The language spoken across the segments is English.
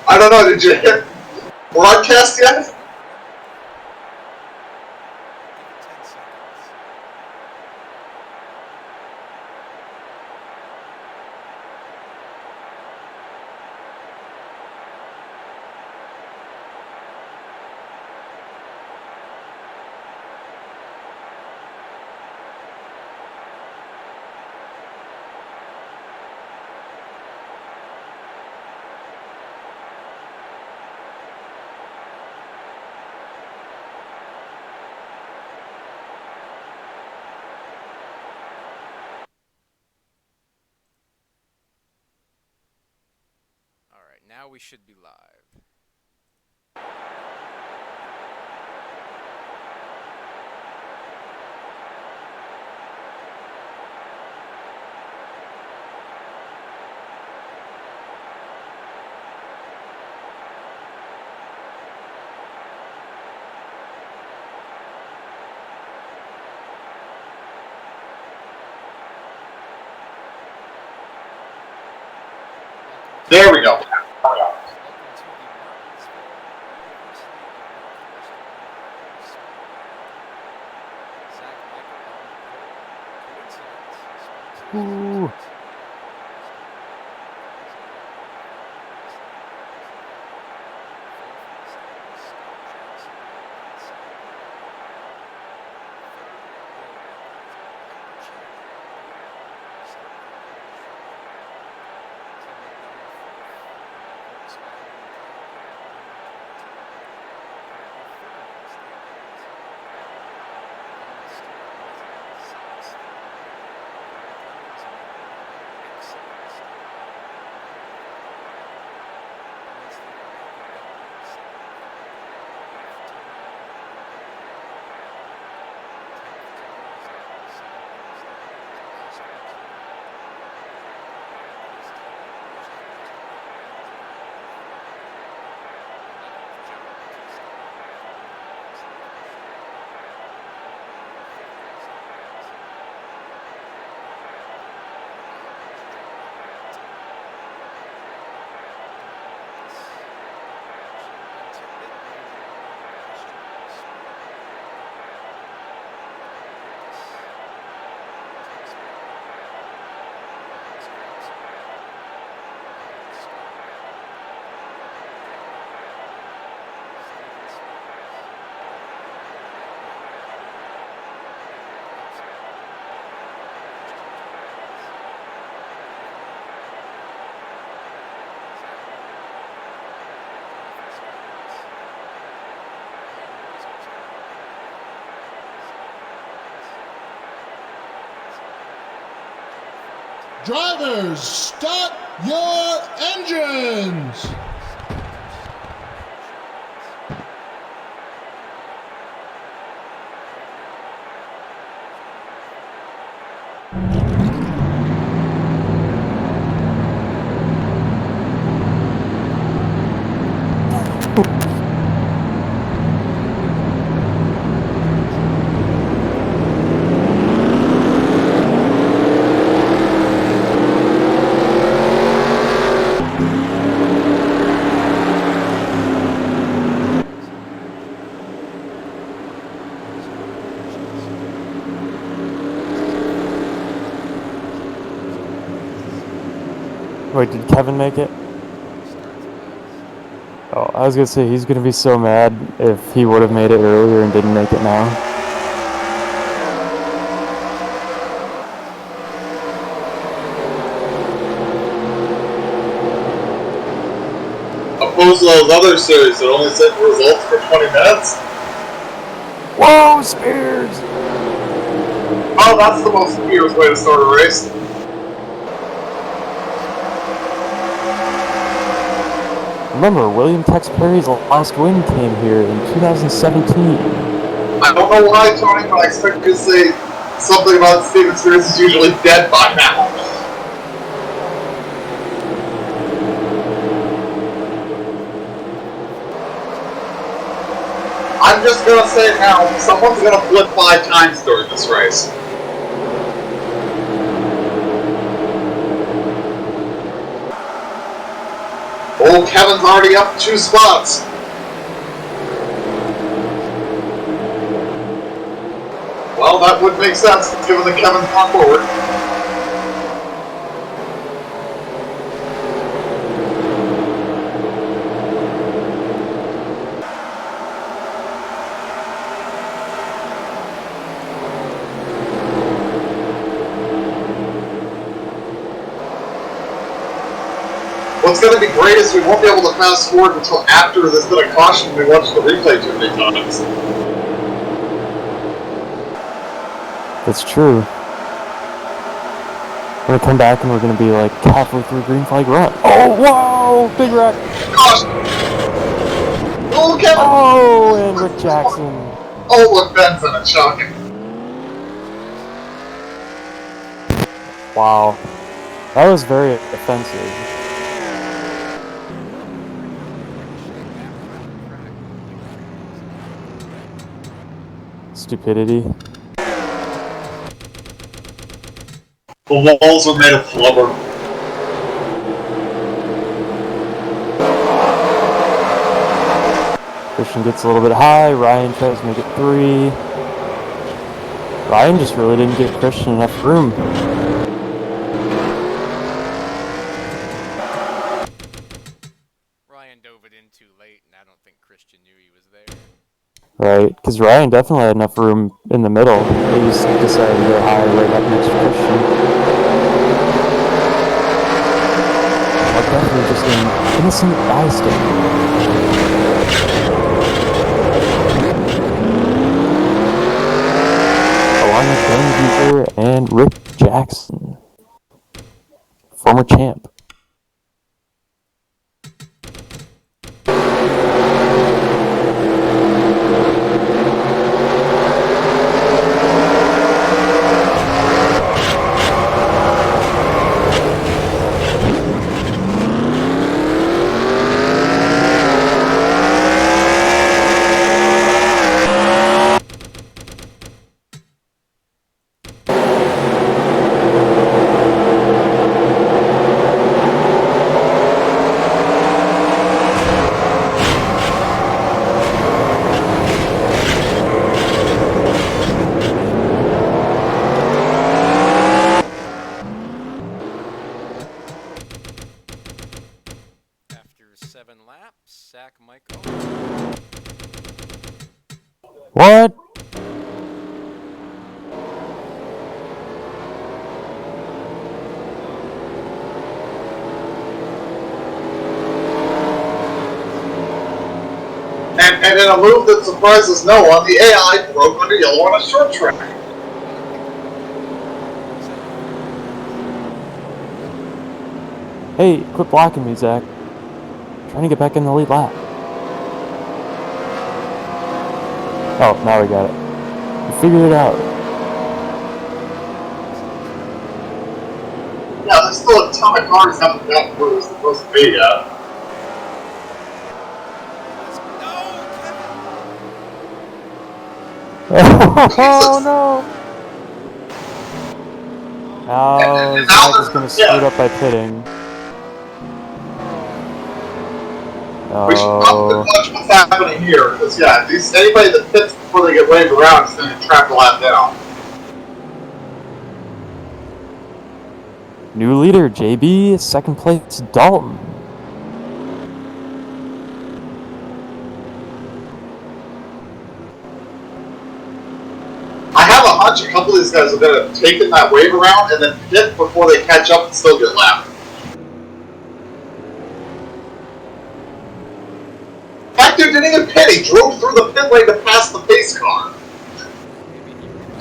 I don't know, did you hit broadcast yet? Now we should be live. There we go. Welcome to the Martinsville University of Northwestern Ohio Speedway. Zach Michael on the pole. Coincidence, his sponsors Ooh. Xfinity of Northwestern Ohio comes in with the fourth in the standings. Scott Jackson outside. Third, the Piper Cheek started the year in Shreveport. Tim McDonough fourth in the Volkswagen Caterpillar number 22. Currently third in the standings. Donald Stewart Mazepin sixth. Aaron Cummings Miller excellent start. Points leader Matthew Beckman seventh. Eighth Tony Armstrong. 10th Tony Lazard seventh in the standings. Last week's winner is Tony Armstrong. 11th, John Batista after winning the Knoxville first year. Currently 5th in the standings. Orange, Joe Elliott. This actually would have been Tim Mittenrader winning last year's Speedway. Lucas takes pole. Alex Krauser. Alex Scott. Steven Spears. Aaron Krauser. Christian Torres. Dave Miller. Zach Miller. Jonathan Spence. Ryan Rosenstrom. Drivers, start your engines! Wait, did Kevin make it? Oh, I was gonna say he's gonna be so mad if he would have made it earlier and didn't make it now. Opposed to those other series that only set results for 20 minutes. Whoa, Spears! Oh, that's the most Spears way to start a race. Remember, William Tex Perry's last win came here in 2017. I don't know why, Tony, but I expect you to say something about Steven Spears is usually dead by now. I'm just gonna say it now, someone's gonna flip 5 times during this race. Oh, Oh, Kevin's already up 2 spots. Well, that would make sense, given that Kevin's gone forward. What's going to be great is we won't be able to fast forward until after this bit of caution we watch the replay too many times. That's true. We're gonna come back and we're gonna be like halfway through green flag run. Oh, whoa! Big wreck! Gosh! Oh, Kevin! Oh, and Rick Jackson. Oh, look, Ben's in it, shocking. Wow. That was very offensive. Stupidity. The walls are made of flubber. Christian gets a little bit high. Ryan tries to make it 3. Ryan just really didn't give Christian enough room. Ryan dove it in too late, and I don't think Christian knew he was there. Right, because Ryan definitely had enough room in the middle. He just decided to go high right up next to Christian. Like definitely just an innocent bystander. Along with Ben Beaver and Rick Jackson, former champ. Sack Michael. What? And in a move that surprises no one, the AI broke under yellow on a short track. Hey, quit blocking me, Zach. I'm trying to get back in the lead lap. Oh, now we got it. We figured it out. Yeah, there's still a ton of cars haven't gotten where they're supposed to be yet. Oh no! Now Zach is going to screw it up by pitting. We should probably watch what's happening here, because yeah, anybody that pits before they get waved around is going to track the lap down. New leader, JB, second place, Dalton. I have a hunch a couple of these guys are going to have taken that wave around and then pit before they catch up and still get lapped. That dude didn't even pit, he drove through the pit lane to pass the pace car.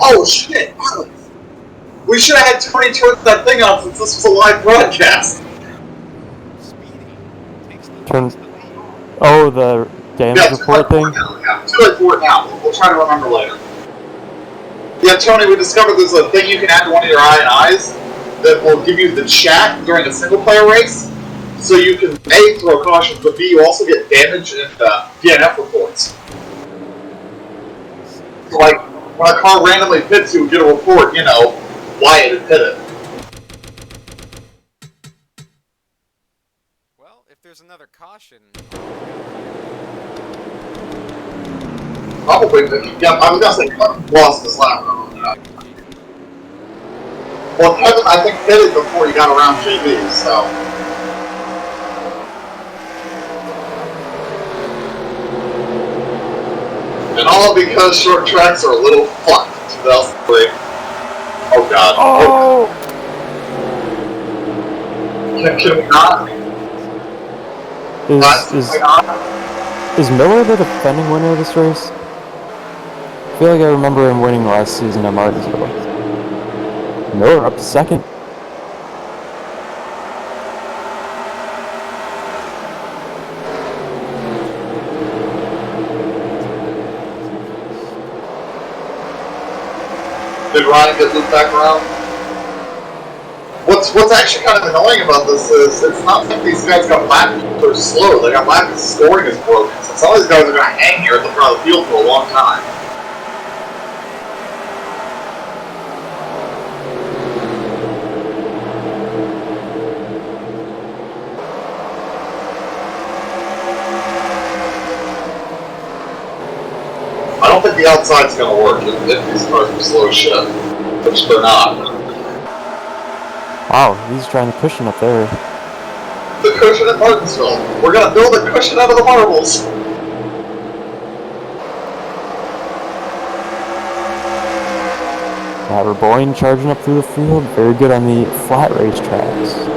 Oh shit! We should have had Tony turn that thing on since this was a live broadcast. Oh, the damage report thing? Yeah, too late for it now. We'll try to remember later. Yeah, Tony, we discovered there's a thing you can add to one of your INIs that will give you the chat during a single-player race, so you can A, throw cautions, but B, you also get damage and DNF reports. So, like, when a car randomly pits, you get a report, you know, why it hit it. Well, if there's there's another caution. Probably, yeah, I was gonna say Kevin lost his lap. Well, Kevin, I think, pitted before he got around JB, so. And all because short tracks are a little fucked in 2003. Oh god. Oh! Can we not? Is Miller the defending winner of this race? I feel like I remember him winning last season at Martinsville. Miller up to second. Did Ryan get looped back around? What's actually kind of annoying about this is it's not like these guys got lap are slow. They got lap scoring is broken. So some of these guys are going to hang here at the front of the field for a long time. I don't think the outside's going to work if these cars are slow as shit, which they're not. Wow, he's trying to cushion up there. The cushion at Martinsville. We're going to build a cushion out of the marbles. Boyne charging up through the field. Very good on the flat racetracks.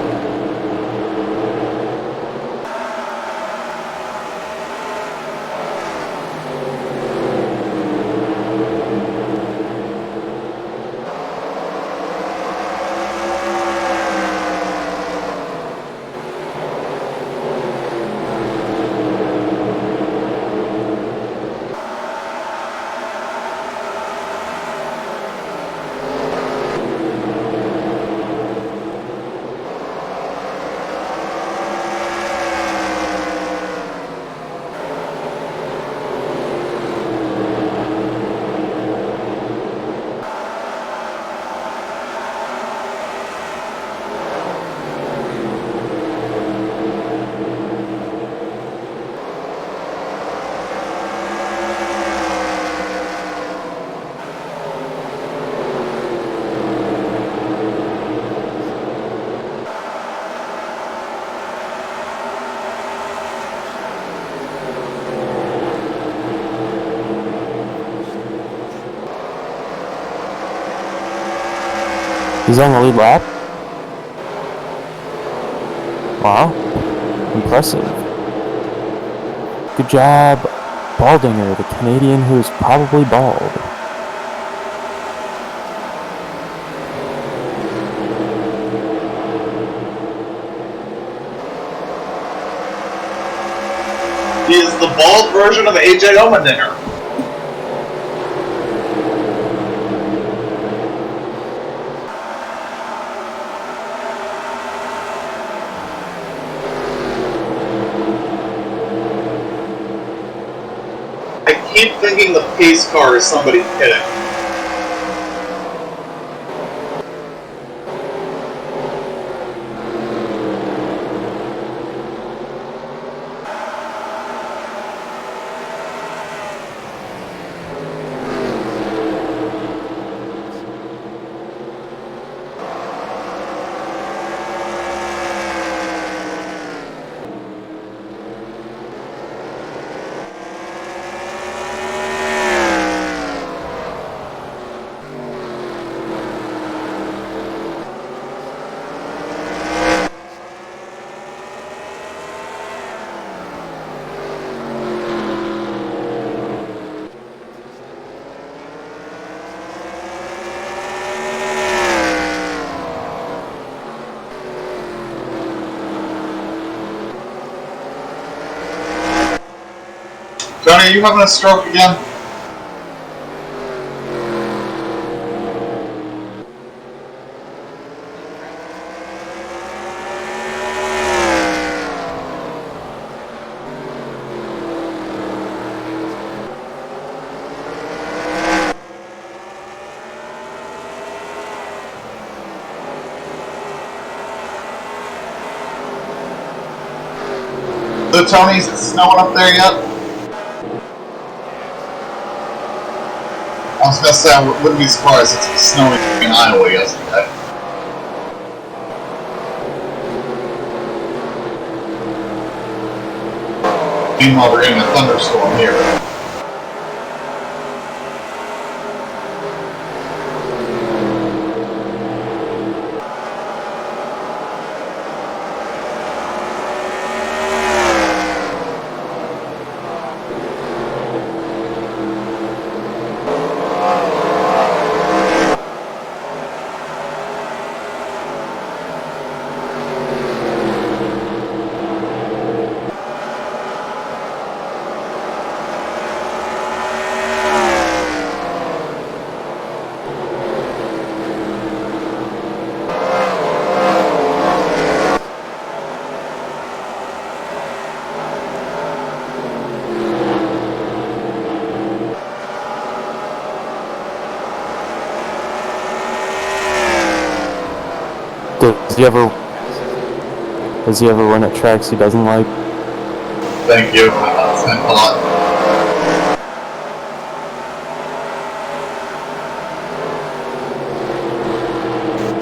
He's on the lead lap. Wow. Impressive. Good job, Baldinger, the Canadian who is probably bald. He is the bald version of AJ Allmendinger. I keep thinking the pace car is somebody pitting. Johnny, are you having a stroke again? So, Tony, is it snowing up there yet? I was gonna say I wouldn't be surprised if it was snowing in Iowa yesterday. Meanwhile, we're getting a thunderstorm here. Does he ever run at tracks he doesn't like? Thank you. Thanks a lot.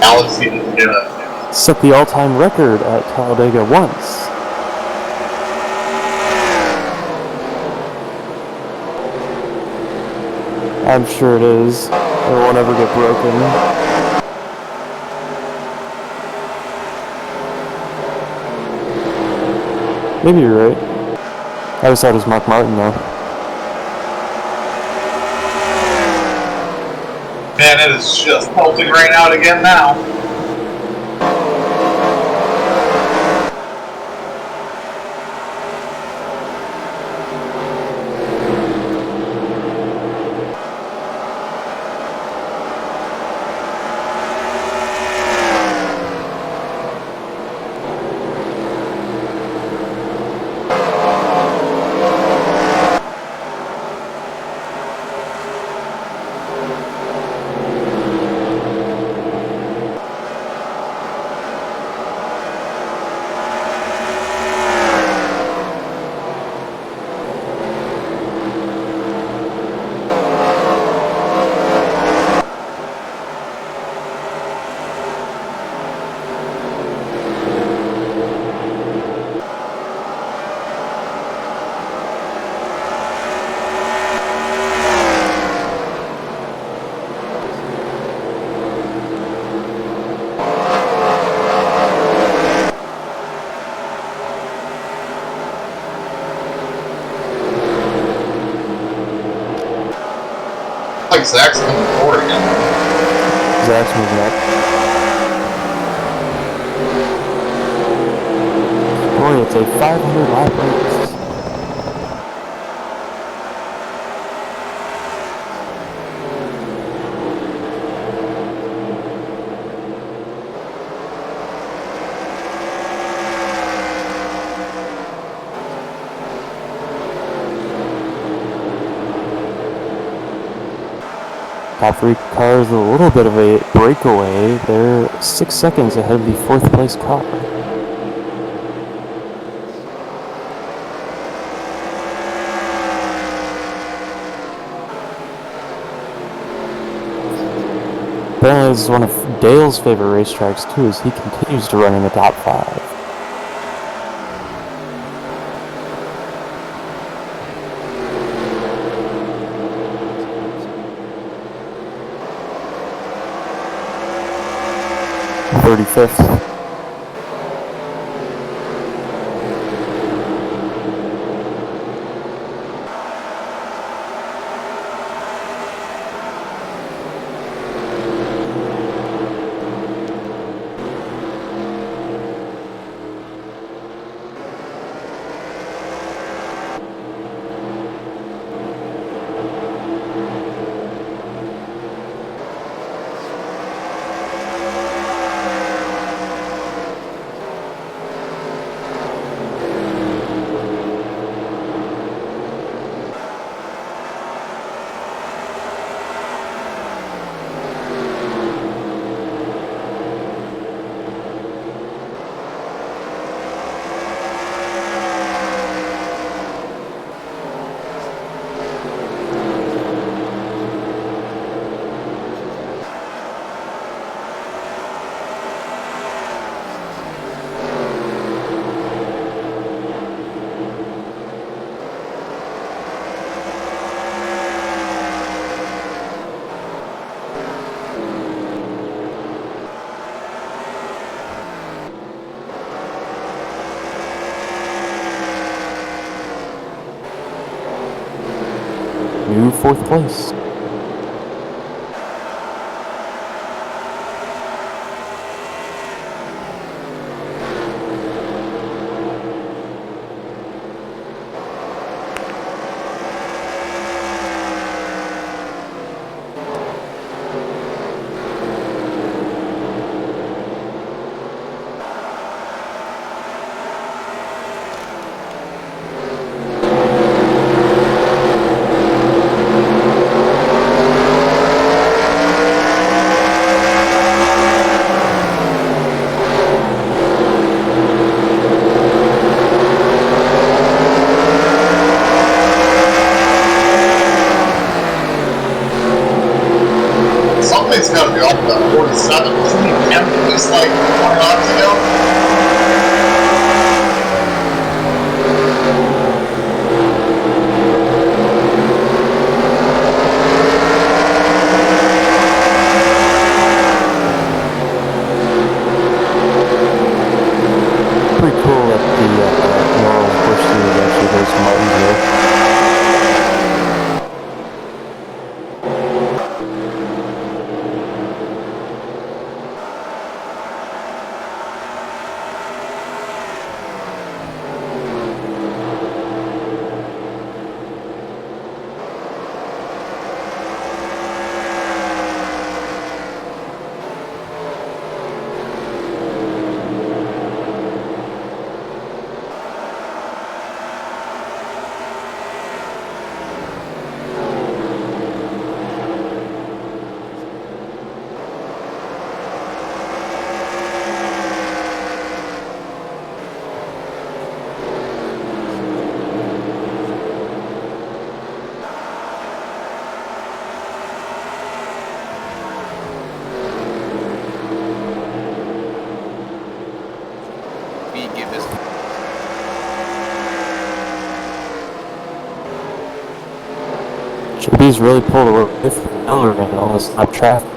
Alex, you didn't get it. Set the all-time record at Talladega once. I'm sure it is. It won't ever get broken. Maybe you're right. I always thought it was Mark Martin, though. Man, it is just pelting rain out again now. Like Zach's coming forward again. Zach's moving up. Boy, it's a 500 lap race. Top three cars, a little bit of a breakaway. They're 6 seconds ahead of the fourth place car. Apparently this is one of Dale's favorite racetracks too, as he continues to run in the top five. .35th. 4th place. Something's got to be off that 47. Wasn't he 10 at least like 20 laps ago? Pretty cool that the N.O.R.L Bush Series actually goes to Martinsville. We give this. JB's really pulled away from Miller in all this lap traffic.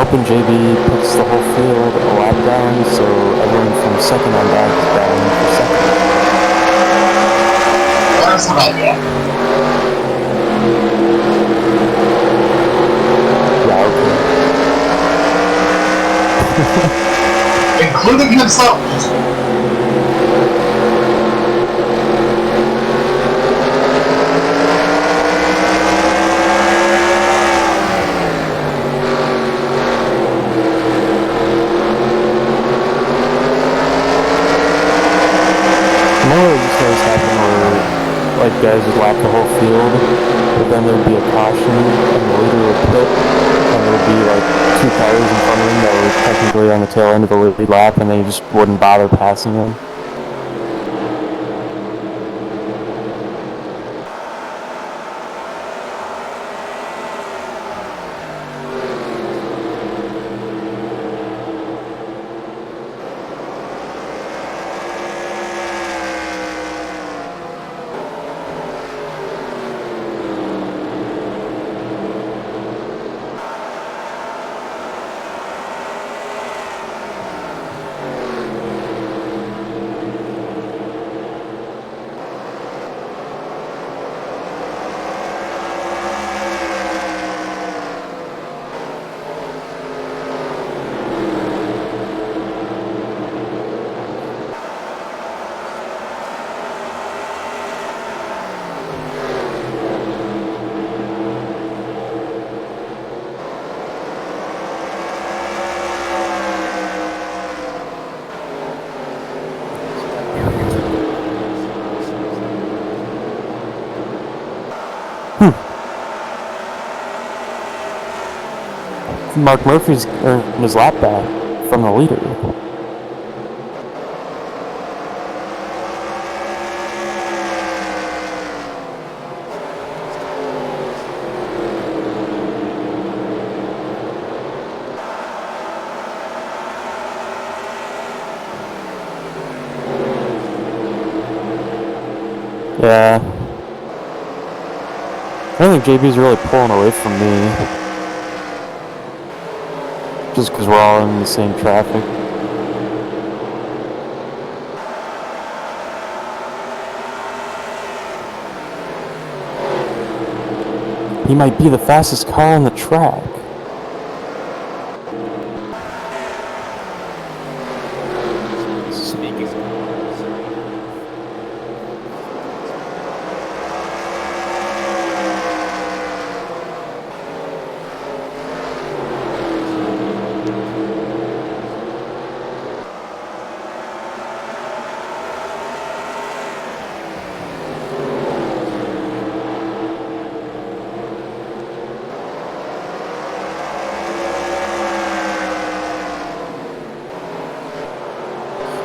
hoping JB puts the whole field a lap down, so everyone from second on back is battling for second. That's not bad. Yeah, okay. Including himself. More it just always happen where like guys would lap the whole field, but then there'd be a caution and the leader would pit, and there'd be like 2 cars in front of him that were technically on the tail end of the lead lap, and they just wouldn't bother passing him. Mark Murphy's earned his lap back from the leader. Yeah. I don't think JB's really pulling away from me. Just because we're all in the same traffic. He might be the fastest car on the track.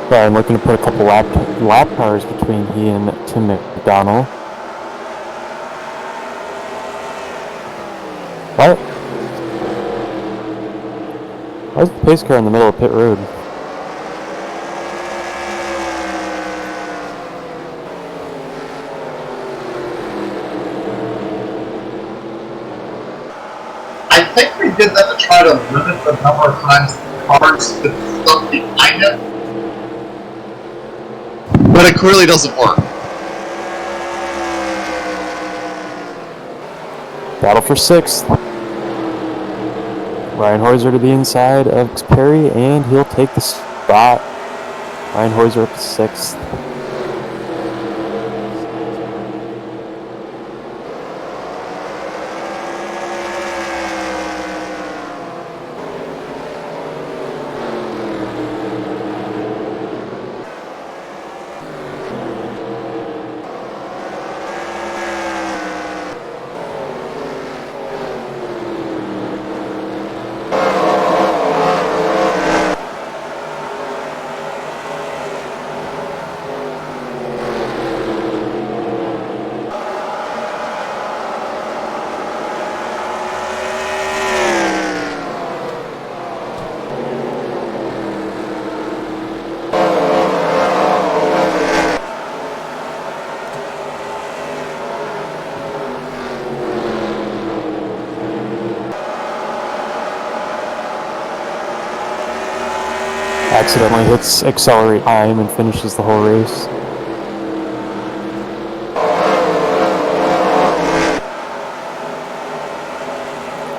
But I'm looking to put a couple lap cars between he and Tim McDonald. What? Why is the pace car in the middle of pit road? I think we did that to try to limit the number of times cars could stuck behind it. But it clearly doesn't work. Battle for 6th. Ryan Hoyser to the inside of Perry, and he'll take the spot. Ryan Hoyser up to 6th. accidentally hits accelerate time and finishes the whole race.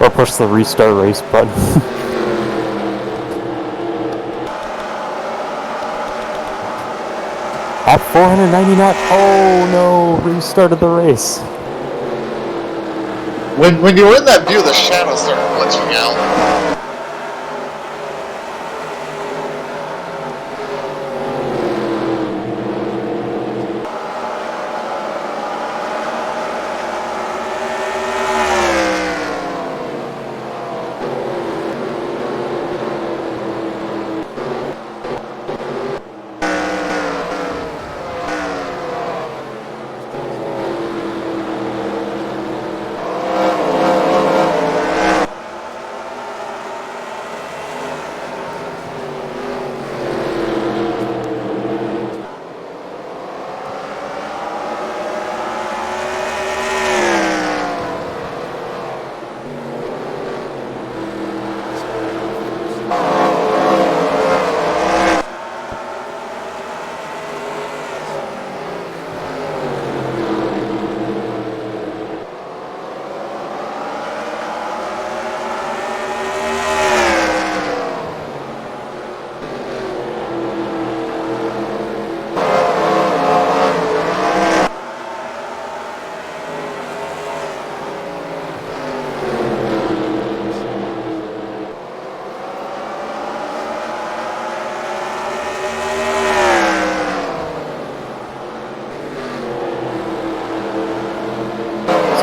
Or push the restart race button. At 490 knots. Oh no, restarted the race. When you're in that view, the shadows start glitching out.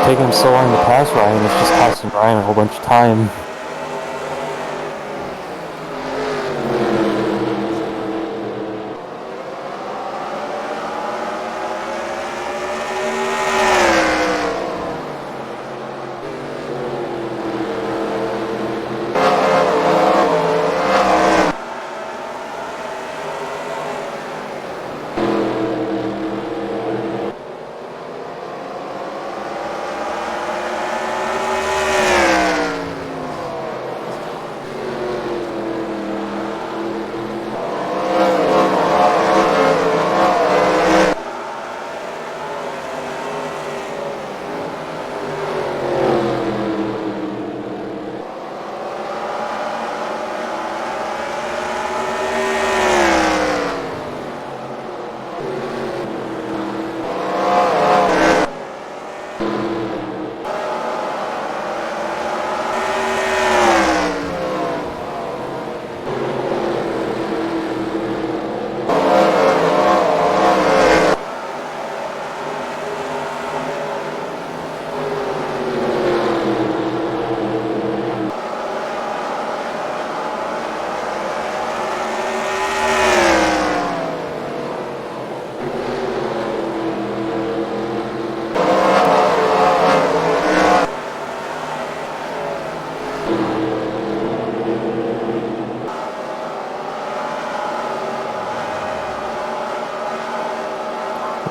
Taking him so long to pass Ryan, it's just costing Ryan a whole bunch of time.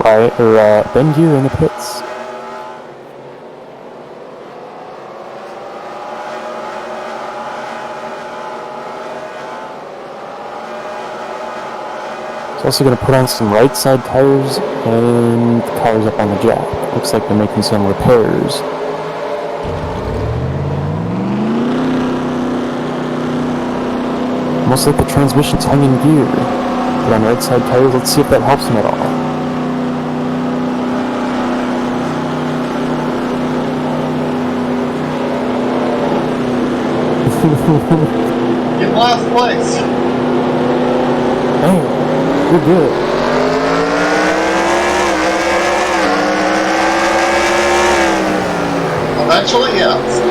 Right, or Benji in the pits. He's also going to put on some right side tires and the cars up on the jack. Looks like they're making some repairs. Almost like the transmission's hanging gear. Put on right side tires, let's see if that helps him at all. In last place. Damn, you're good. Eventually, yes.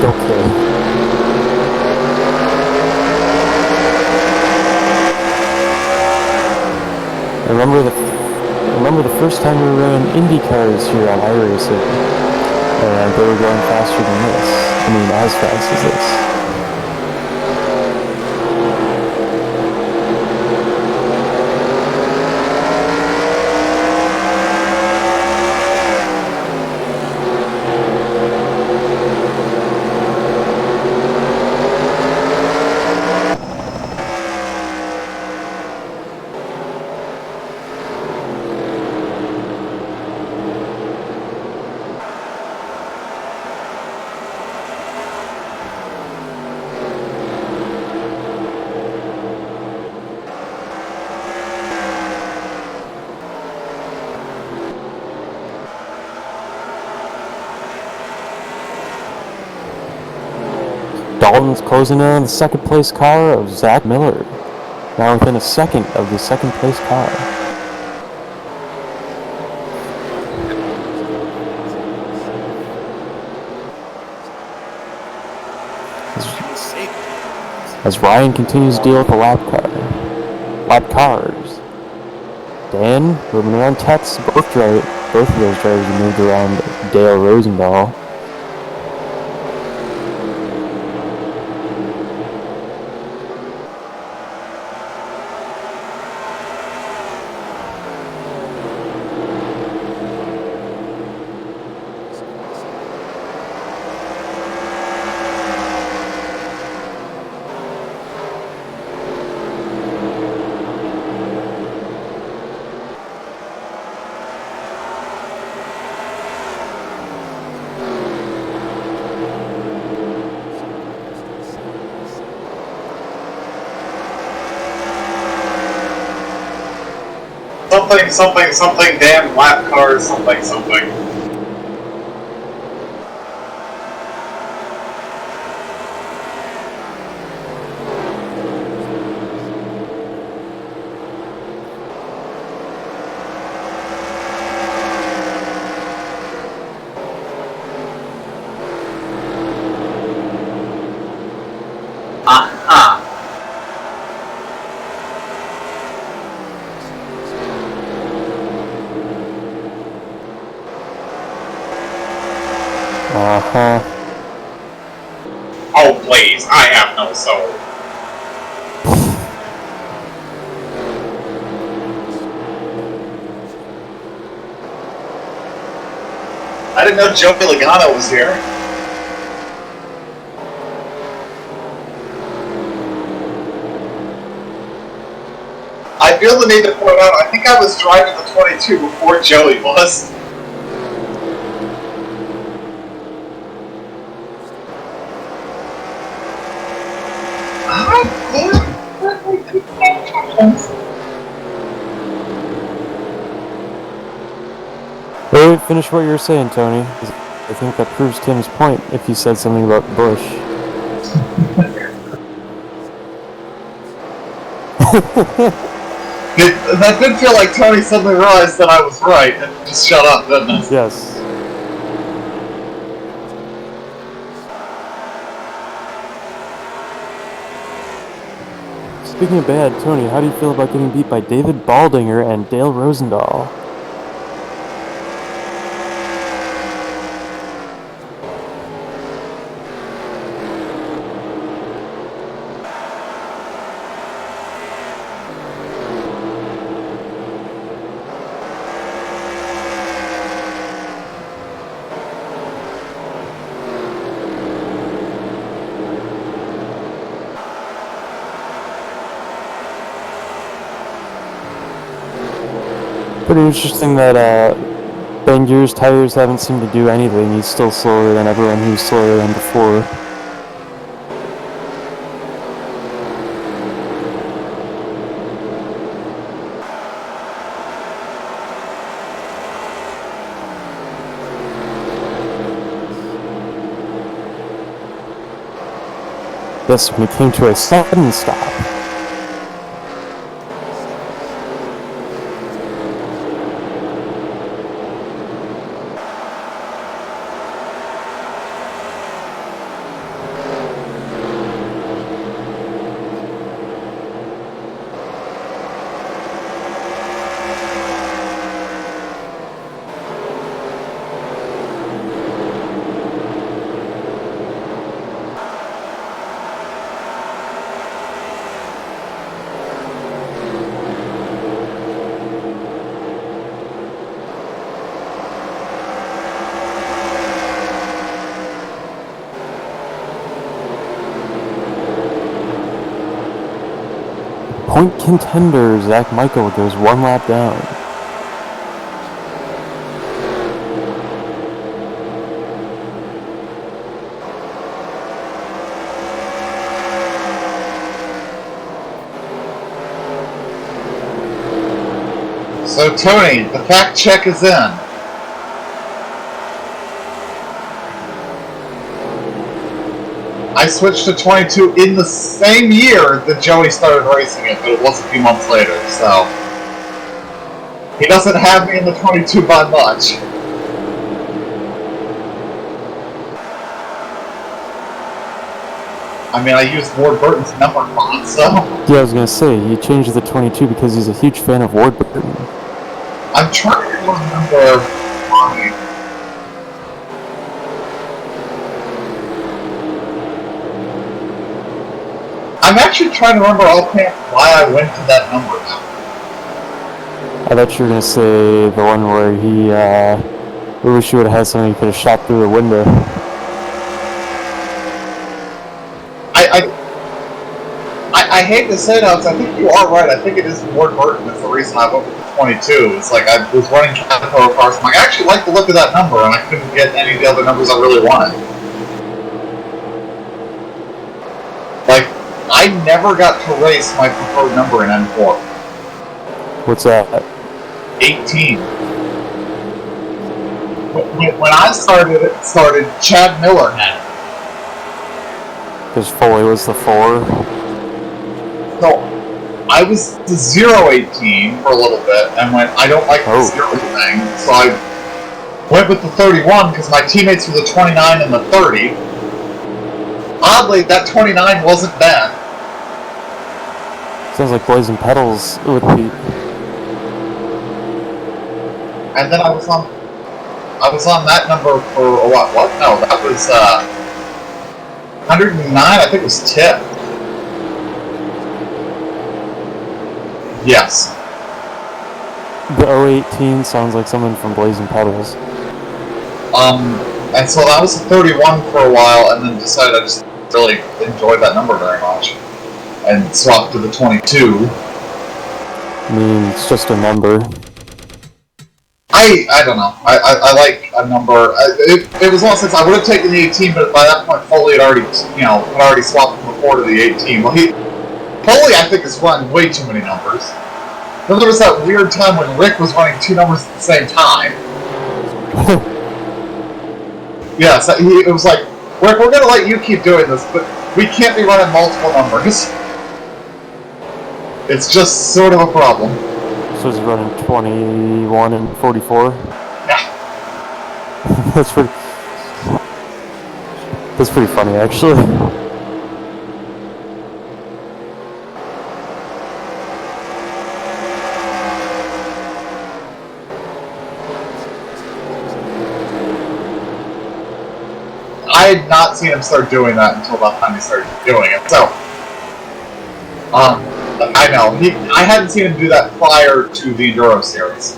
okay. I remember the first time we were running Indy cars here on iRacing, and they were going faster than this. I mean, as fast as this. Dalton's closing in on the second place car of Zach Miller, now within a second of the second place car. As Ryan continues to deal with the lap cars. Dan moving around Tex, both of those drivers moved around Dale Rosendahl. Something, damn lap cars, something. Oh please, I have no soul. I didn't know Joey Logano was here. I feel the need to point out, I think I was driving the 22 before Joey was. Wait, finish what you were saying, Tony. I think that proves Tim's point if you said something about Bush. That did feel like Tony suddenly realized that I was right and just shut up, didn't it? Yes. Speaking of bad, Tony, how do you feel about getting beat by David Baldinger and Dale Rosendahl? Pretty interesting that Bangier's tires haven't seemed to do anything. He's still slower than everyone who's slower than before. Yes, when it came to a sudden stop. Point contender Zach Michael goes one lap down. So, Tony, the fact check is in. I switched to 22 in the same year that Joey started racing it, but it was a few months later, so he doesn't have me in the 22 by much. I mean, I used Ward Burton's number font, so... Yeah, I was gonna say, he changed the 22 because he's a huge fan of Ward Burton. I'm trying to remember why. I'm actually trying to remember offhand why I went to that number now. I thought you were gonna say the one where he, we wish you would have had something you could have shot through the window. I hate to say that, I think you are right. I think it is Ward Burton that's the reason I went with the 22. It's like I was running Caterpillar cars. I'm like, I actually like the look of that number, and I couldn't get any of the other numbers I really wanted. Like, I never got to race my preferred number in N4. What's that? 18. When I started, Chad Miller had it. Because Foley was the 4. So, I was the 018 for a little bit, and went, I don't like the 0 thing, so I went with the 31 because my teammates were the 29 and the 30. Oddly, that 29 wasn't bad. Sounds like Blazing Pedals would be. And then I was on that number for what? No, that was 109. I think it was Tip. Yes. The 018 sounds like someone from Blazing Pedals. And so that was the 31 for a while, and then decided I just really enjoyed that number very much, and swapped to the 22. I mean, it's just a number. I don't know. I like a number. It was long since I would have taken the 18, but by that point Foley had already swapped from the 4 to the 18. Well, Foley, I think, has run way too many numbers. Then there was that weird time when Rick was running 2 numbers at the same time. Yeah, so it was like, Rick, we're going to let you keep doing this, but we can't be running multiple numbers. It's just sort of a problem. So he's running 21 and 44? Yeah. That's pretty funny, actually. I had not seen him start doing that until about the time he started doing it. So, I know I hadn't seen him do that prior to the Enduro series.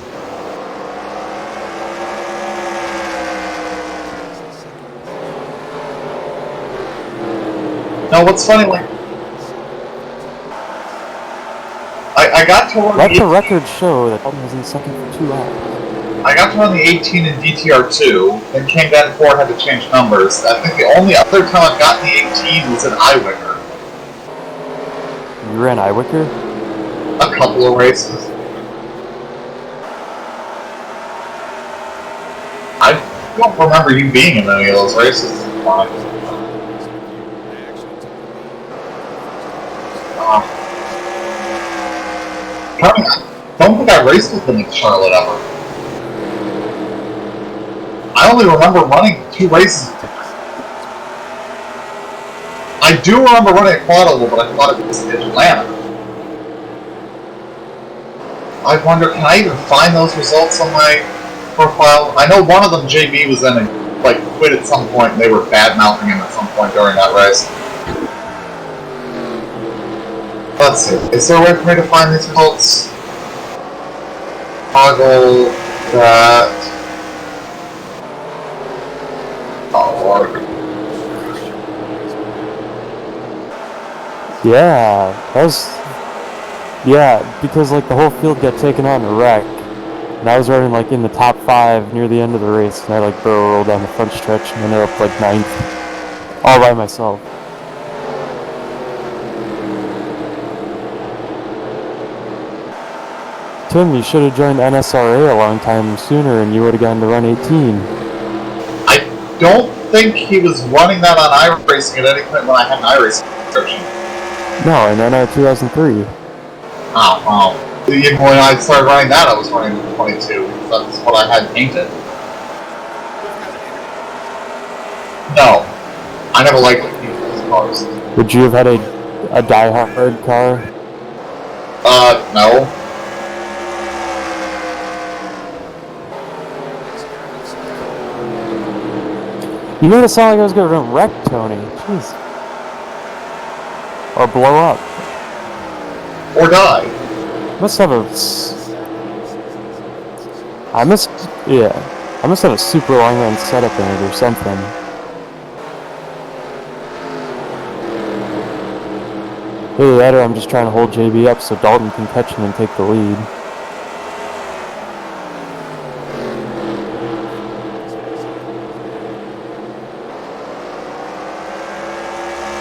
No, what's funny, like I got to run. Let the record show that Dalton was in second for 2 laps. I got to run the 18 in DTR2, then came down to 4 and had to change numbers. I think the only other time I've gotten the 18 was in Iwicker. You ran Iwicker? A couple of races. I don't remember you being in any of those races. I don't think I raced with them in Charlotte ever. I only remember running 2 races. I do remember running at Quad Oval, but I thought it was in Atlanta. I wonder, can I even find those results on my profile? I know one of them, JB, was in and quit at some point, and they were bad-mouthing him at some point during that race. Let's see. Is there a way for me to find these results? Toggle that. Oh, Lord. Yeah, that was Yeah, because like the whole field got taken out in a wreck, and I was running like in the top 5 near the end of the race, and I like barrel rolled down the front stretch and ended up like 9th, all by myself. Tim, you should have joined NSRA a long time sooner, and you would have gotten to run 18. I don't think he was running that on iRacing at any point when I had an iRacing subscription. No, in NO 2003. Oh. Even when I started running that, I was running 22. That's what I had painted. No. I never liked those cars. Would you have had a die-hard car? No. You made it sound like I was going to wreck Tony. Jeez. Or blow up. Or die. Must have a... I must have a super long run setup in it or something. Either that or I'm just trying to hold JB up so Dalton can catch him and take the lead.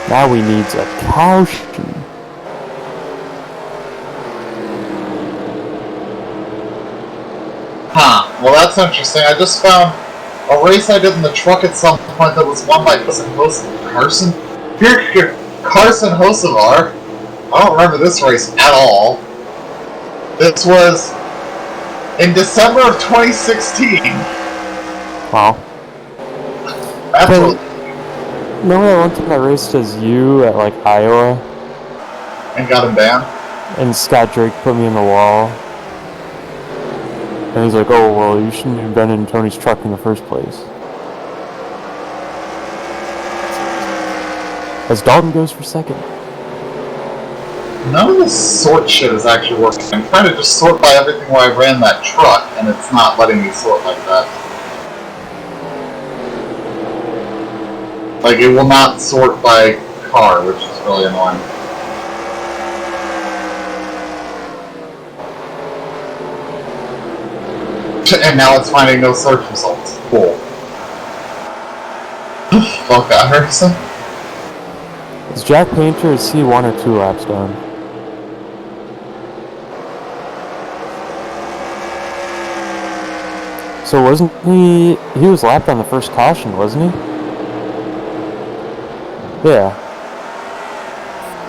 Now we need a caution. Huh. Well, that's interesting. I just found a race I did in the truck at some point that was won by Carson Hocevar. I don't remember this race at all. This was in December of 2016. Wow. Absolutely. Remember that one time I raced as you at like Iowa? And got him banned? And Scott Drake put me in the wall. And he's like, oh, well, you shouldn't have been in Tony's truck in the first place. As Dalton goes for second. None of this sort shit is actually working. I'm trying to just sort by everything where I ran that truck, and it's not letting me sort like that. Like, it will not sort by car, which is really annoying. And now it's finding no search results. Cool. Fuck that, Harrison. Is Jack Painter, is he 1 or 2 laps down? So wasn't he was lapped on the first caution, wasn't he? Yeah.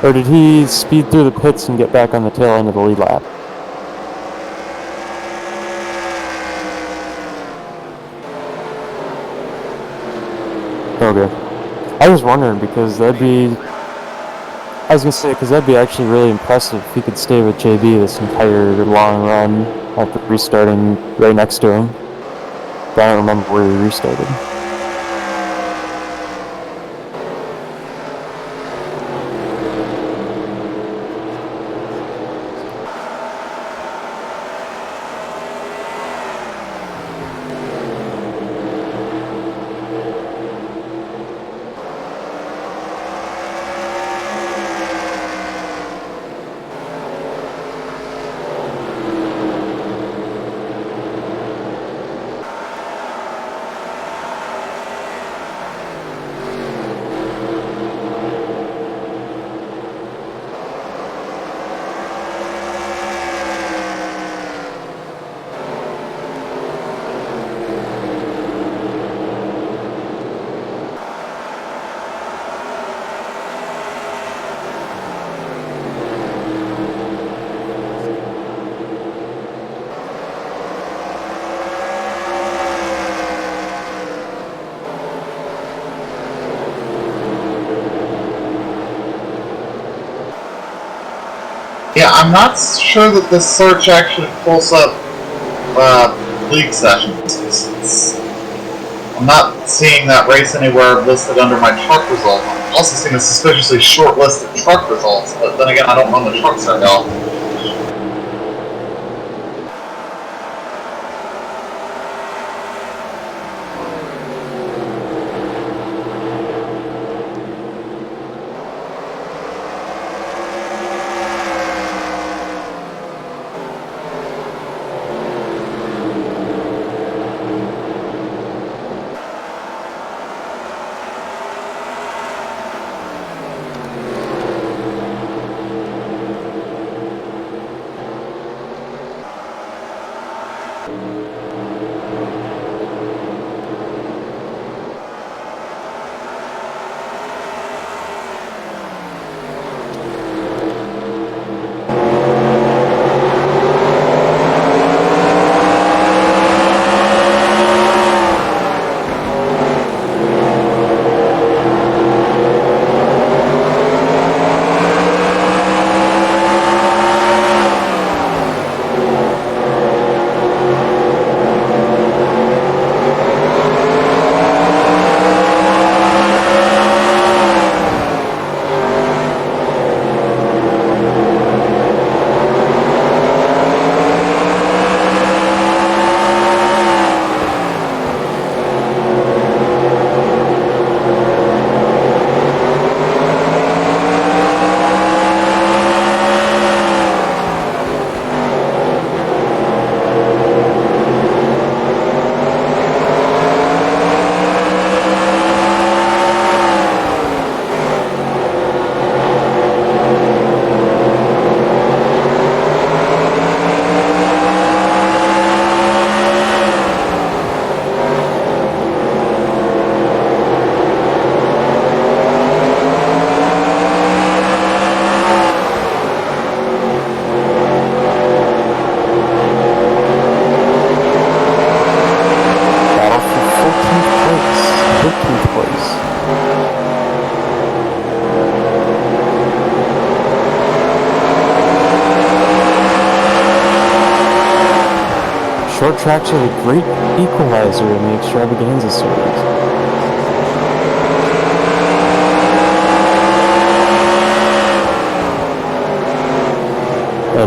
Or did he speed through the pits and get back on the tail end of the lead lap? Okay. I was wondering because that'd be actually really impressive if he could stay with JB this entire long run after restarting right next to him. But I don't remember where he restarted. Yeah, I'm not sure that this search actually pulls up league sessions. I'm not seeing that race anywhere listed under my truck result. I'm also seeing a suspiciously short list of truck results, but then again, I don't run the trucks that well. Short tracks are a great equalizer in the extravaganza series.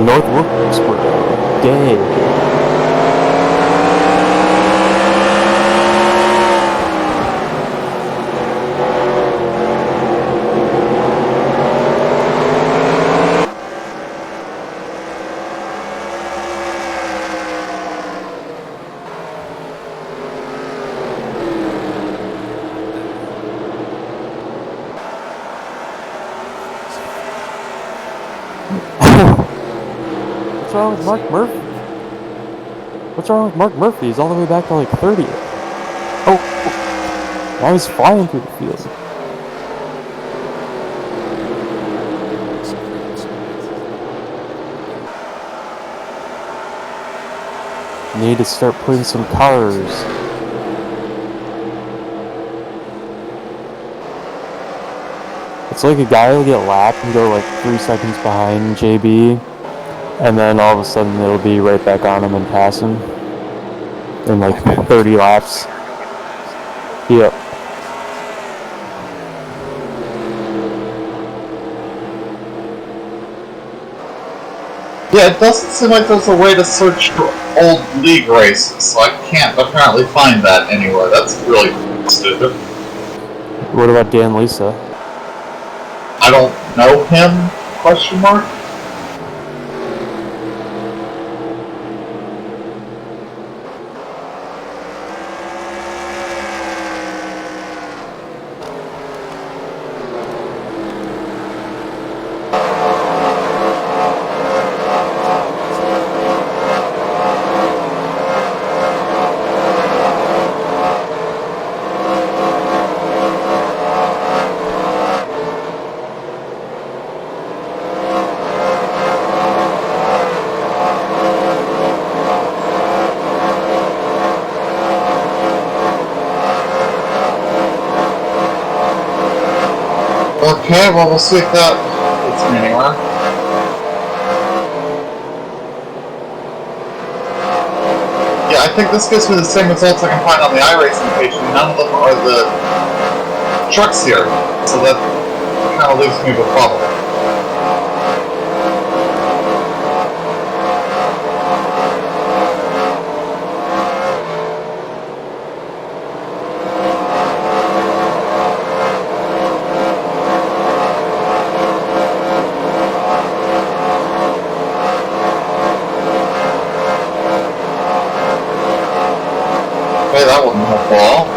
North Wilkesboro, Day. What's wrong with Mark Murphy? What's wrong with Mark Murphy? He's all the way back to like 30th. Oh, now he's flying through the field. Need to start putting some cars. It's like a guy will get lapped and go like 3 seconds behind JB, and then all of a sudden it'll be right back on him and pass him in like 30 laps. Yep. Yeah, it doesn't seem like there's a way to search for old league races, so I can't apparently find that anywhere. That's really stupid. What about Dan Lisa? I don't know him, question mark? Okay, well, we'll see if that gets me anywhere. Yeah, I think this gives me the same results I can find on the iRacing page, and none of them are the trucks here, so that kind of leaves me with a problem. Okay, that wasn't helpful at all.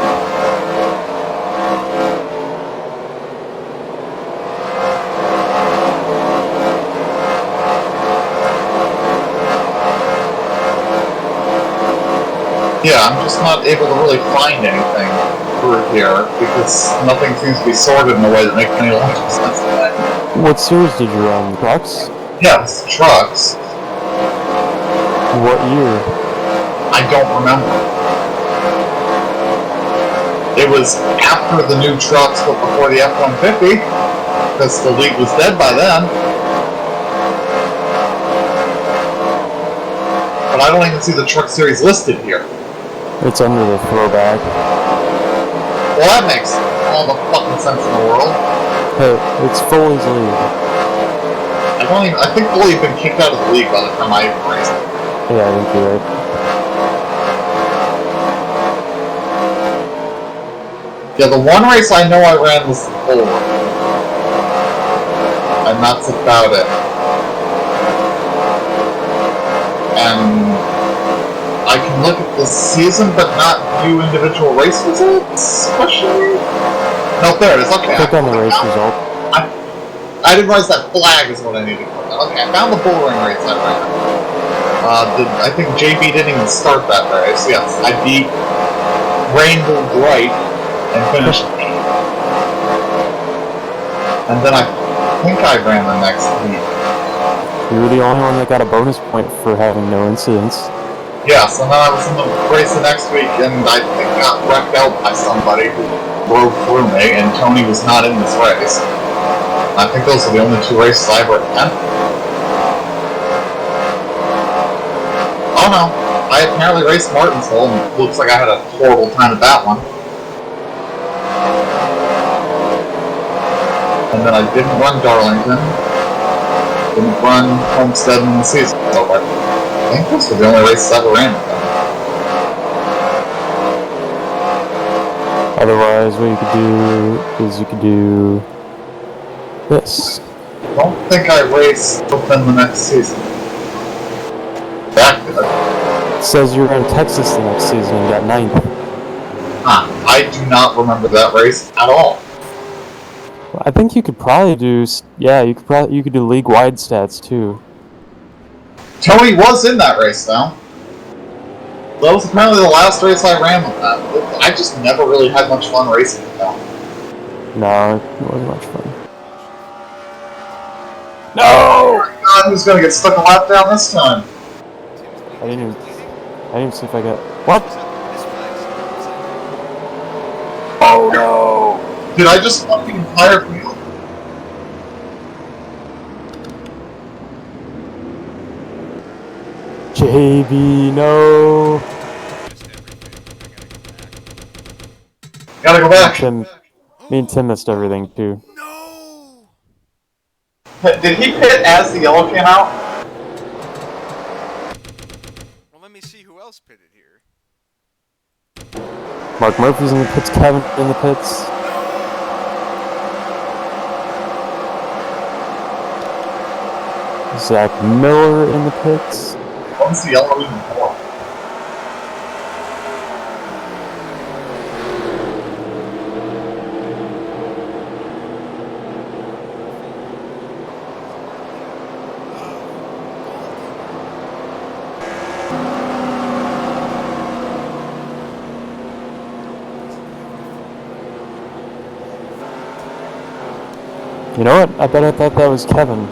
Yeah, I'm just not able to really find anything through here because nothing seems to be sorted in a way that makes any logical sense to me. What series did you run? Trucks? Yes, trucks. What year? I don't remember. It was after the new trucks, but before the F-150, because the league was dead by then. But I don't even see the truck series listed here. It's under the throwback. Well, that makes all the fucking sense in the world. Hey, it's Foley's league. I think Foley had been kicked out of the league by the time I even raced it. Yeah, I think you're right. Yeah, the one race I know I ran was the bull run. And that's about it. And I can look at the season but not view individual race results? Question? No, there it is. Okay. Click on the race result. I didn't realize that flag is what I needed to click on. Okay, I found the bull ring race I ran. I think JB didn't even start that race. Yes, I beat Rainbow Bright and finished 8th. And then I think I ran the next heat. You were the only one that got a bonus point for having no incidents. Yes, and then I was in the race the next week, and I think got wrecked out by somebody who drove through me, and Tony was not in this race. I think those are the only 2 races I ever attended. Oh no, I had apparently raced Martinsville, and it looks like I had a horrible time at that one. And then I didn't run Darlington. Didn't run Homestead in the season. So I think those were the only races I ever ran with them. Otherwise, what you could do is you could do this. I don't think I raced Open the next season. That good. It says you were in Texas the next season and got 9th. I do not remember that race at all. I think you could probably do, yeah, you could do league-wide stats too. Tony was in that race, though. That was apparently the last race I ran with that. I just never really had much fun racing with them. No, it wasn't much fun. No! Oh my god, who's gonna get stuck a lap down this time? I didn't even see if I got... What? Oh no! Did I just fuck the entire field? JB, no! Gotta go back. Me and Tim missed everything too. No! Did he pit as the yellow came out? Well, let me see who else pitted here. Mark Murphy's in the pits, Kevin in the pits. Zach Miller in the pits. When's the yellow even for? You know what? I bet I thought that was Kevin.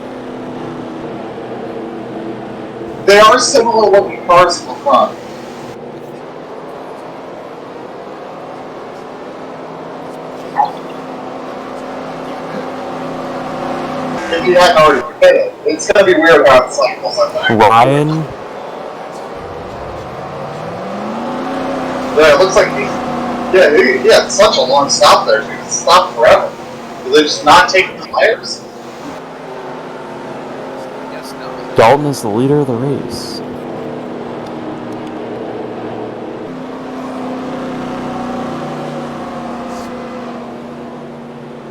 They are similar looking cars in the front. If you hadn't already hit it, it's gonna be weird how it cycles, I think. Ryan? Yeah, it looks like he had such a long stop there, so he could stop forever. Did they just not take the tires? Yes, no. Dalton is the leader of the race.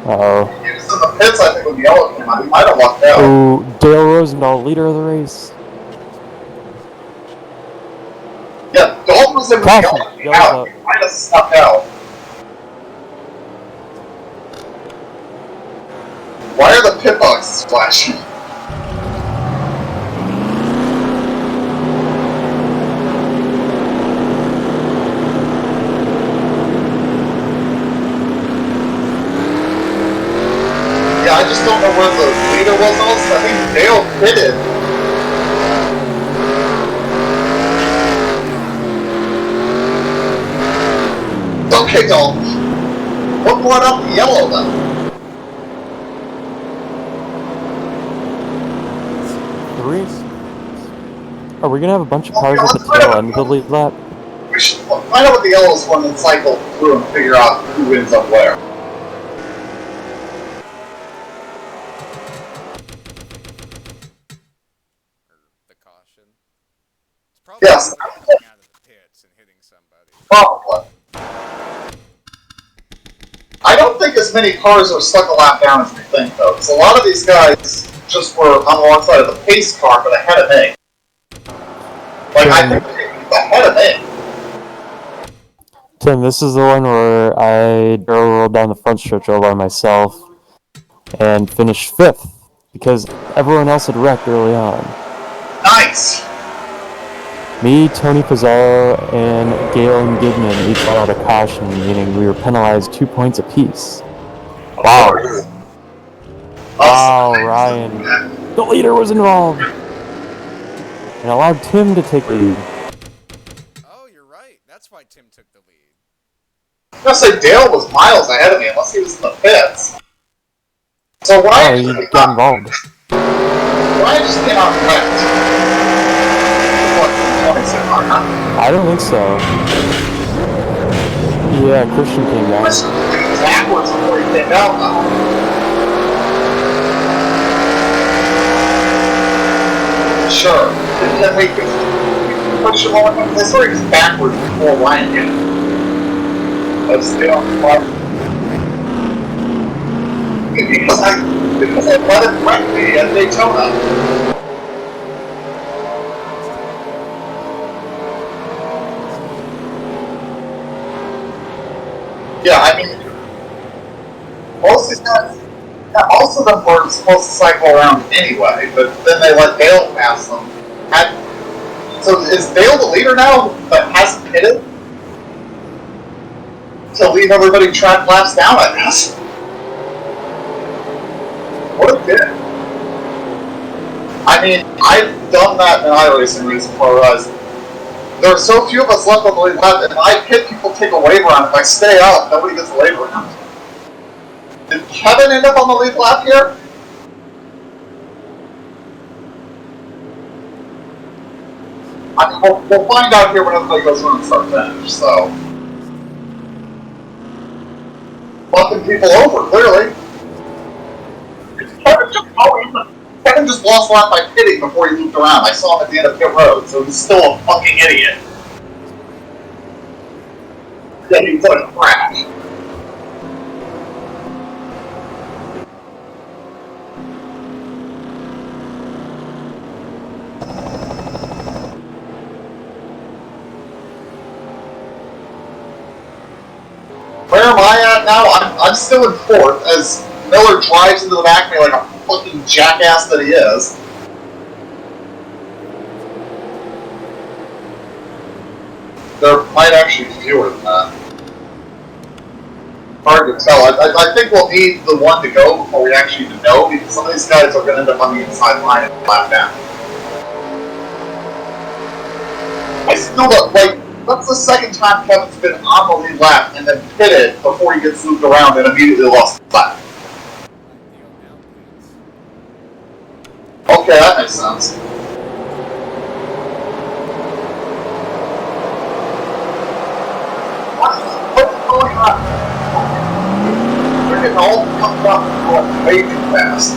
Uh-oh. He was in the pits, I think, when the yellow came out. He might have walked out. Oh, Dale Rosendahl, leader of the race. Yeah, Dalton was in the Caution, yellow came yellow's out. up. He might have snuck out. Why are the pit boxes flashing? Yeah, I just don't know where the leader was also. I think Dale pitted. Okay, Dalton. What brought up the yellow then? Are we gonna have a bunch of cars at the tail end of the lead lap? We should find out what the yellow is one and cycle through and figure out who wins up where. The caution. It's probably Yes. coming out of the pits and hitting somebody. Probably. I don't think as many cars are stuck a lap down as we think, though, because a lot of these guys just were on the wrong side of the pace car, but ahead of me. Like, I think they're ahead of me. Tim, this is the one where I barrel rolled down the front stretch all by myself and finished 5th because everyone else had wrecked early on. Nice! Me, Tony Pizarro, and Galen Gibman each got out a caution, meaning we were penalized 2 points apiece. Wow. Wow, Ryan. The leader was involved! And allowed Tim to take the lead. Oh, you're right. That's why Tim took the lead. I was gonna say Dale was miles ahead of me, unless he was in the pits. So why? Oh, you got involved. Why just came out wrecked? What? 26, huh? I don't think so. Yeah, Christian came down. Backwards before he came down, though. Sure. And then we push him on. This sort of backwards before Ryan did. Let's stay on the mark. Because I let it wreck me at Daytona. Yeah, I mean, most of them were supposed to cycle around anyway, but then they let Dale pass them. So is Dale the leader now, but hasn't pitted? To leave everybody track laps down, I guess. What a kid. I mean, I've done that in iRacing races before I realized there are so few of us left on the lead lap, and if I pit, people take a wave round. If I stay out, nobody gets a wave round. Did Kevin end up on the lead lap here? I mean, we'll find out here when everybody goes on and start finish, so. Fucking people over, clearly. Kevin just lost lap by pitting before he looped around. I saw him at the end of pit road, so he's still a fucking idiot. Yeah, he put a crash. Where am I at now? I'm still in fourth as Miller drives into the back of me like a fucking jackass that he is. There might actually be fewer than that. Hard to tell. I think we'll need the one to go before we actually know, because some of these guys are going to end up on the inside line and lap down. I still don't, like, that's the second time Kevin's been on the lead lap and then pitted before he gets looped around and immediately lost the lap. Okay, that makes sense. What's going on? We're getting all pumped up and going way too fast.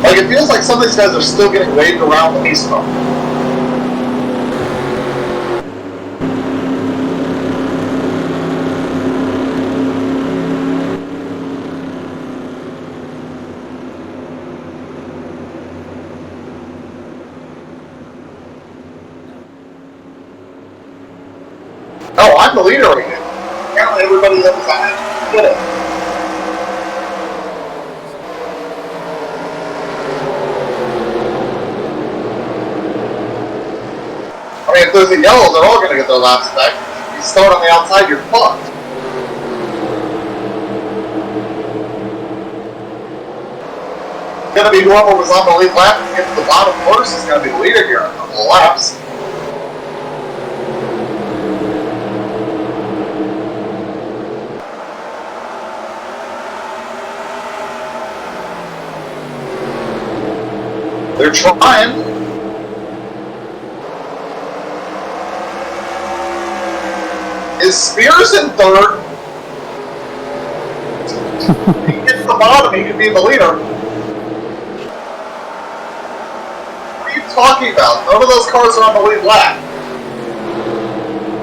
Like, it feels like some of these guys are still getting waved around the East Coast. Oh, I'm the leader right now. Apparently everybody else is get it. I mean, if there's a yellow, they're all going to get their laps back. If you start on the outside, you're fucked. It's going to be whoever was on the lead lap and get to the bottom first is going to be the leader here in a couple of laps. They're trying. Is Spears in third? If he gets the bottom, he could be the leader. What are you talking about? None of those cars are on the lead lap.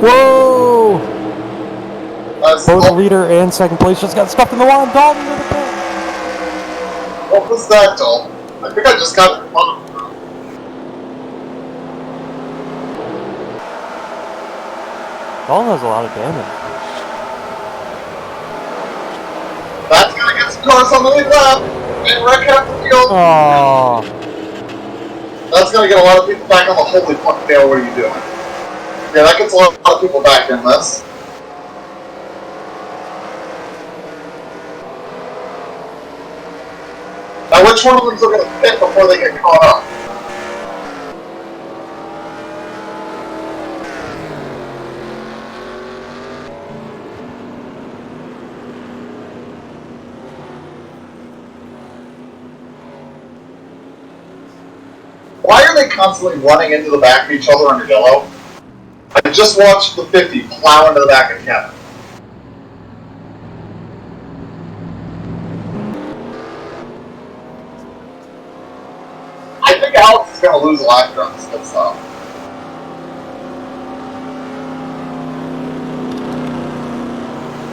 Whoa! Both the leader and second place just got stuck in the wall. Dalton to the pit. What was that, Dalton? I think I just got it wrong. Dalton has a lot of damage. That's gonna get some cars on the lead lap and wreck half the field. Aww. That's gonna get a lot of people back on the holy fuck, Dale, what are you doing? Yeah, that gets a lot of people back in this. Now, which one of them are gonna pit before they get caught up? Why are they constantly running into the back of each other under yellow? I just watched the 50 plow into the back of Kevin. I think Alex is going to lose a lap on this pit stop.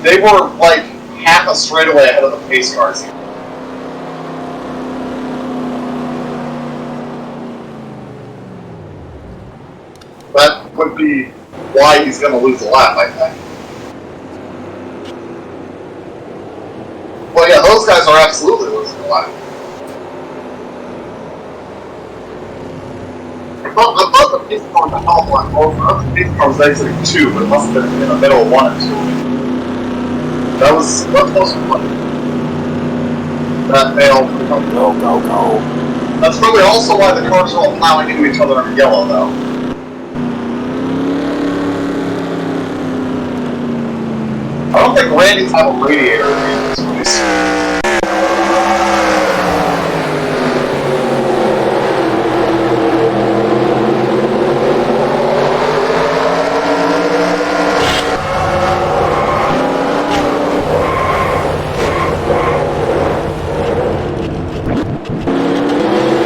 They were like half a straightaway ahead of the pace cars. That would be why he's going to lose a lap, I think. Well, yeah, those guys are absolutely losing a lap. I thought the pace car was a hell of a lot closer. I thought the pace car was exiting 2, but it must have been in the middle of 1 and 2. That's most funny. That failed. Go. That's probably also why the cars are all plowing into each other under yellow, though. I don't think Randy's have a radiator in this race.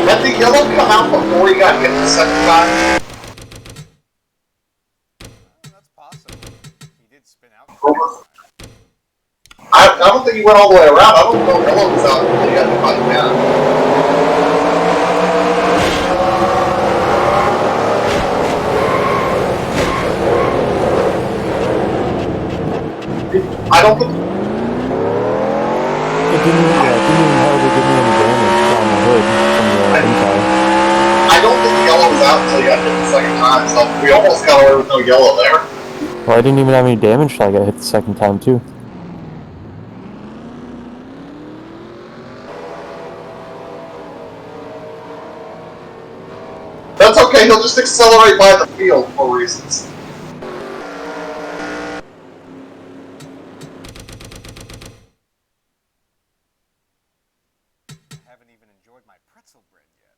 Let the yellow come out before he got hit the second time. That's possible. He did spin out. I don't think he went all the way around. I don't know if yellow was out until he got hit by the man. I don't think. It didn't even hardly give me any damage on the hood from the inside. I don't think yellow was out until he got hit the second time, so we almost got away with no yellow there. Well, I didn't even have any damage till I got hit the second time, too. That's okay, he'll just accelerate by the field for reasons. I haven't even enjoyed my pretzel bread yet.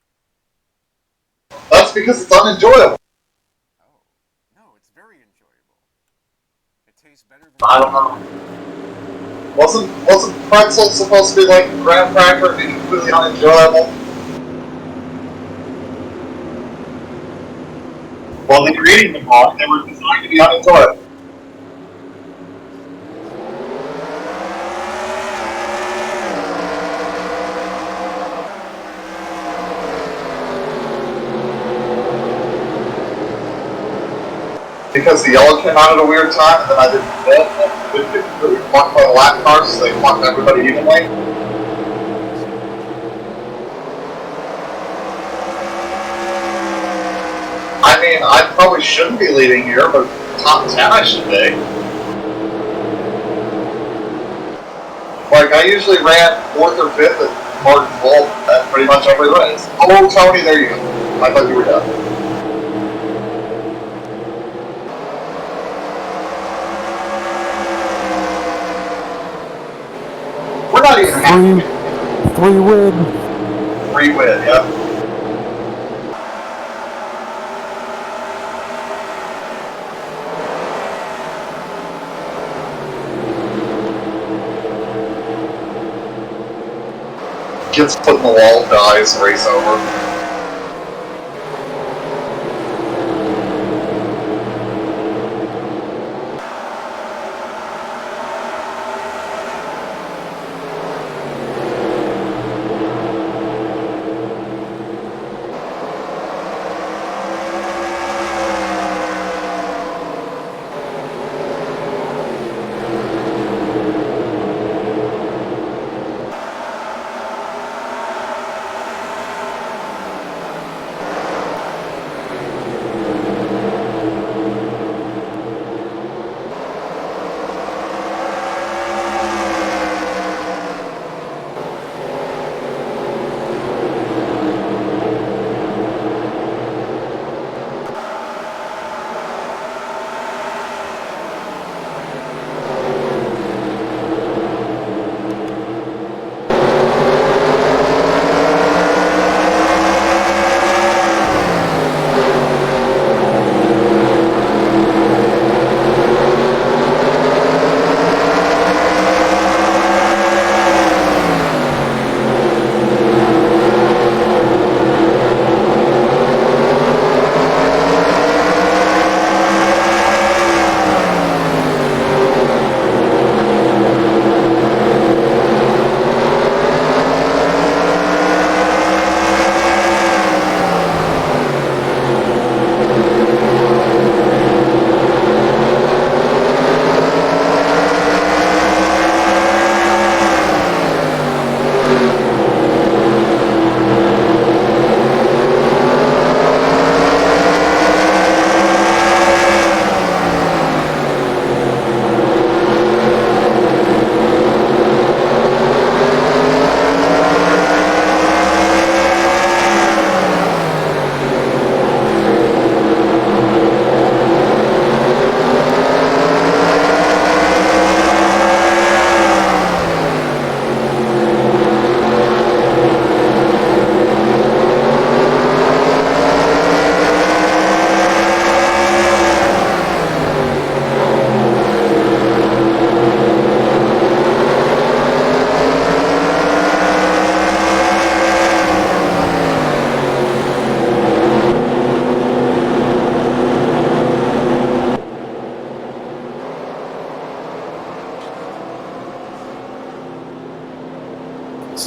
That's because it's unenjoyable. Oh, no, it's very enjoyable. It tastes better than... I don't know. Wasn't pretzel supposed to be like graham cracker and be completely unenjoyable? Well, then you're eating them wrong. They were designed to be unenjoyable. Because the yellow came out at a weird time, and then I didn't fit, and didn't get completely fucked by the lap cars, so they fucked everybody evenly. I mean, I probably shouldn't be leading here, but top 10 I should be. Like, I usually ran 4th or 5th at Martinsville at pretty much every race. Oh, Tony, there you go. I thought you were done. We're not even happy. 3 win. 3 win, yeah. Gets put in the wall, dies, race over.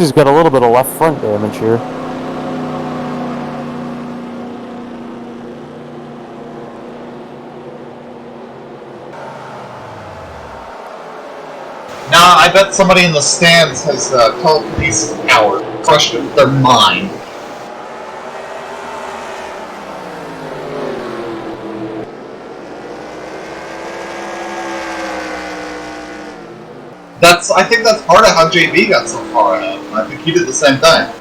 he's got a little bit of left front damage here. Nah, I bet somebody in the stands has telekinesis power crushed into their mind. I think that's part of how JB got so far ahead. I think he did the same thing.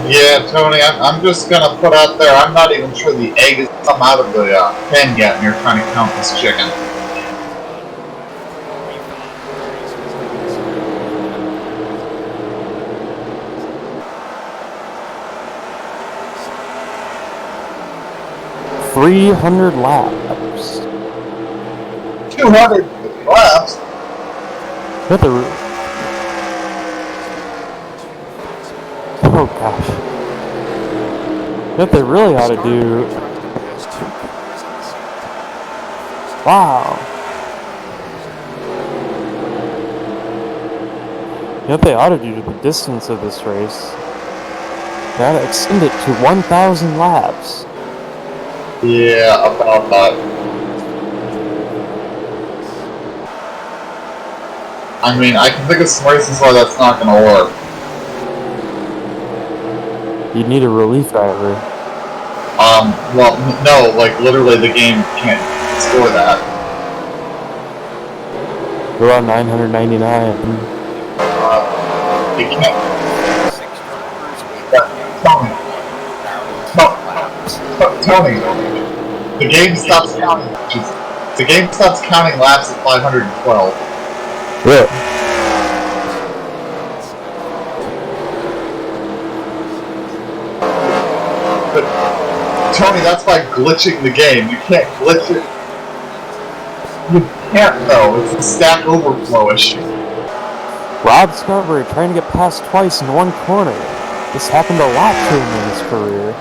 Yeah, Tony, I'm just gonna put out there, I'm not even sure the egg has come out of the pen yet, and you're trying to count this chicken. $300 laps. 200 laps? What the... Oh gosh. What they really ought to do... Wow. You know what they ought to do to the distance of this race? They ought to extend it to 1,000 laps. Yeah, about that. I mean, I can think of some races where that's not gonna work. You'd need a relief driver. Well, no, like, literally the game can't score that. We're on 999. It can't. Tony, the game stops counting. The game stops counting laps at 512. Really? But Tony, that's by glitching the game. You can't glitch it. You can't though. It's a stack overflow issue. Rob Scarborough trying to get past twice in one corner. This happened a lot to him in his career.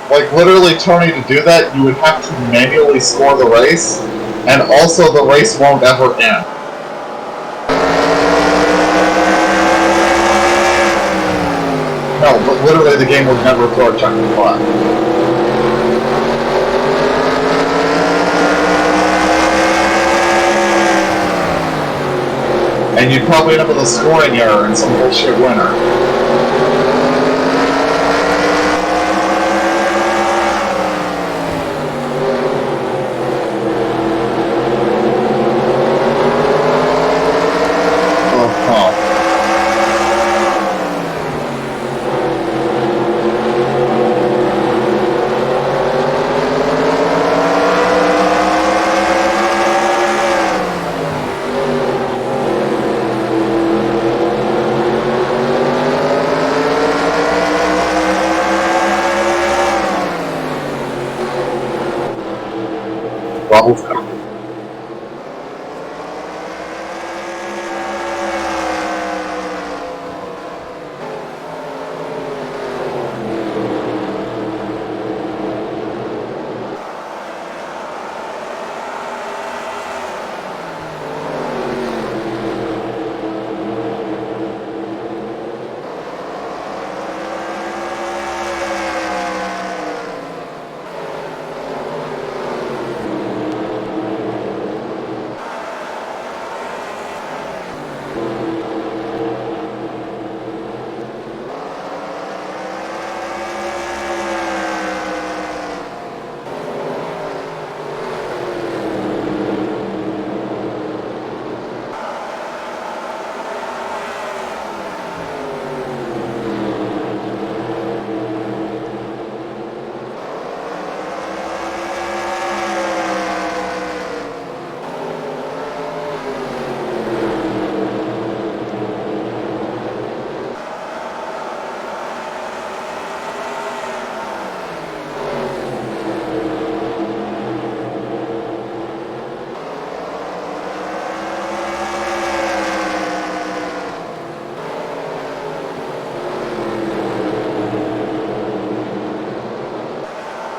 Like, literally, Tony, to do that, you would have to manually score the race, and also the race won't ever end. No, but literally the game would never throw a checkered flag. And you'd probably end up with a scoring error and some bullshit winner.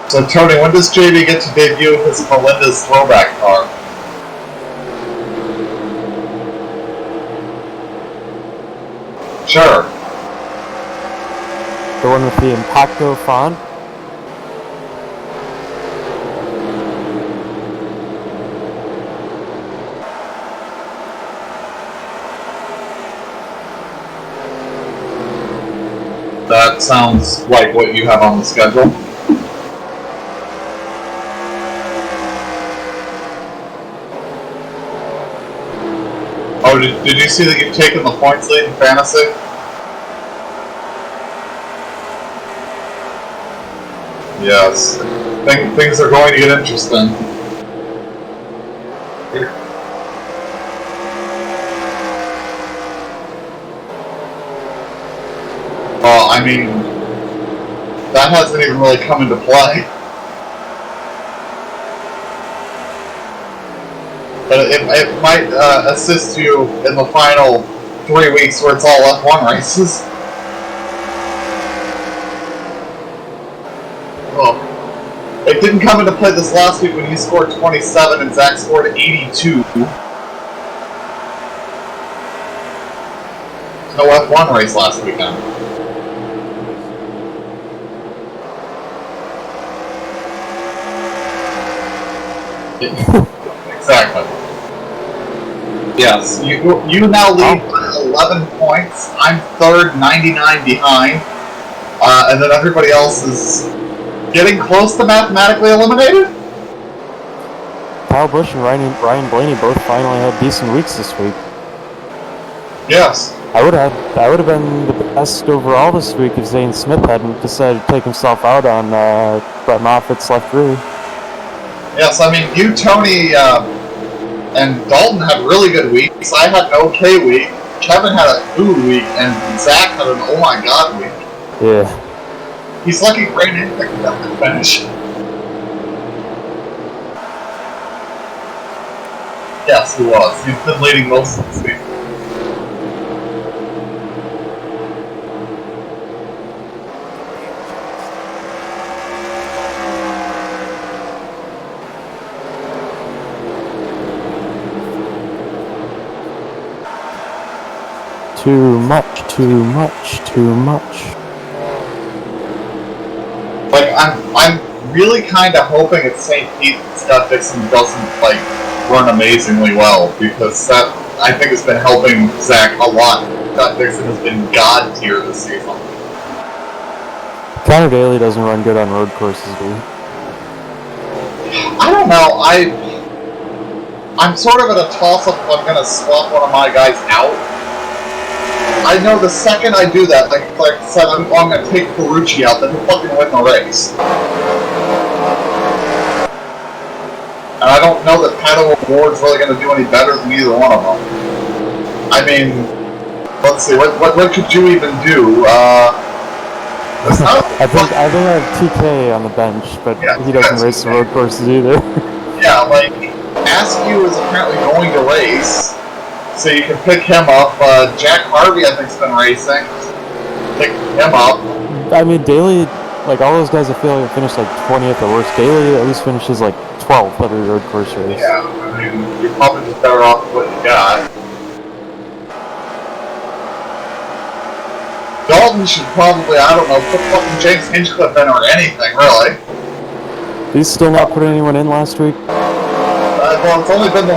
So Tony, when does JB get to debut his Melinda's throwback car? Sure. The one with the Impacto font? That sounds like what you have on the schedule. Oh, did you see that you've taken the points lead in fantasy? Yes. Things are going to get interesting. Well, I mean, that hasn't even really come into play. But it might assist you in the final 3 weeks where it's all F1 races. Oh. It didn't come into play this last week when you scored 27 and Zach scored 82. No F1 race last weekend. Exactly. Yes, you now lead by 11 points. I'm third, 99 behind. And then everybody else is getting close to mathematically eliminated? Kyle Busch and Ryan Blaney both finally had decent weeks this week. Yes. I would have been the best overall this week if Zane Smith hadn't decided to take himself out on Brett Moffitt's left rear. Yes, I mean, you, Tony, and Dalton had really good weeks. I had an okay week. Kevin had a good week, and Zach had an oh my god week. Yeah. He's lucky Brandon picked up the finish. Yes, he was. He's been leading most of the season. Too much, too much, too much. Like, I'm really kind of hoping at St. Pete that Scott Dixon doesn't, like, run amazingly well, because that, I think, has been helping Zach a lot. Scott Dixon has been god tier this season. Connor Daly doesn't run good on road courses, do he? I don't know, I'm sort of at a toss-up if I'm going to swap one of my guys out. I know the second I do that, like I said, I'm going to take Ferrucci out, then he'll fucking win the race. And I don't know that Pato O'Ward's really going to do any better than either one of them. I mean, let's see, what could you even do? I think I have TK on the bench, but yeah, he doesn't race the road courses either. Yeah, like, Askew is apparently going to race, so you can pick him up. Jack Harvey, I think, has been racing. Pick him up. I mean, Daly, like, all those guys I feel like finished like 20th or worse. Daly at least finishes like 12th every road course race. Yeah, I mean, you're probably just better off with what you got. Dalton should probably, I don't know, put fucking James Hinchcliffe in or anything, really. He's still not putting anyone in last week? Well, it's only been the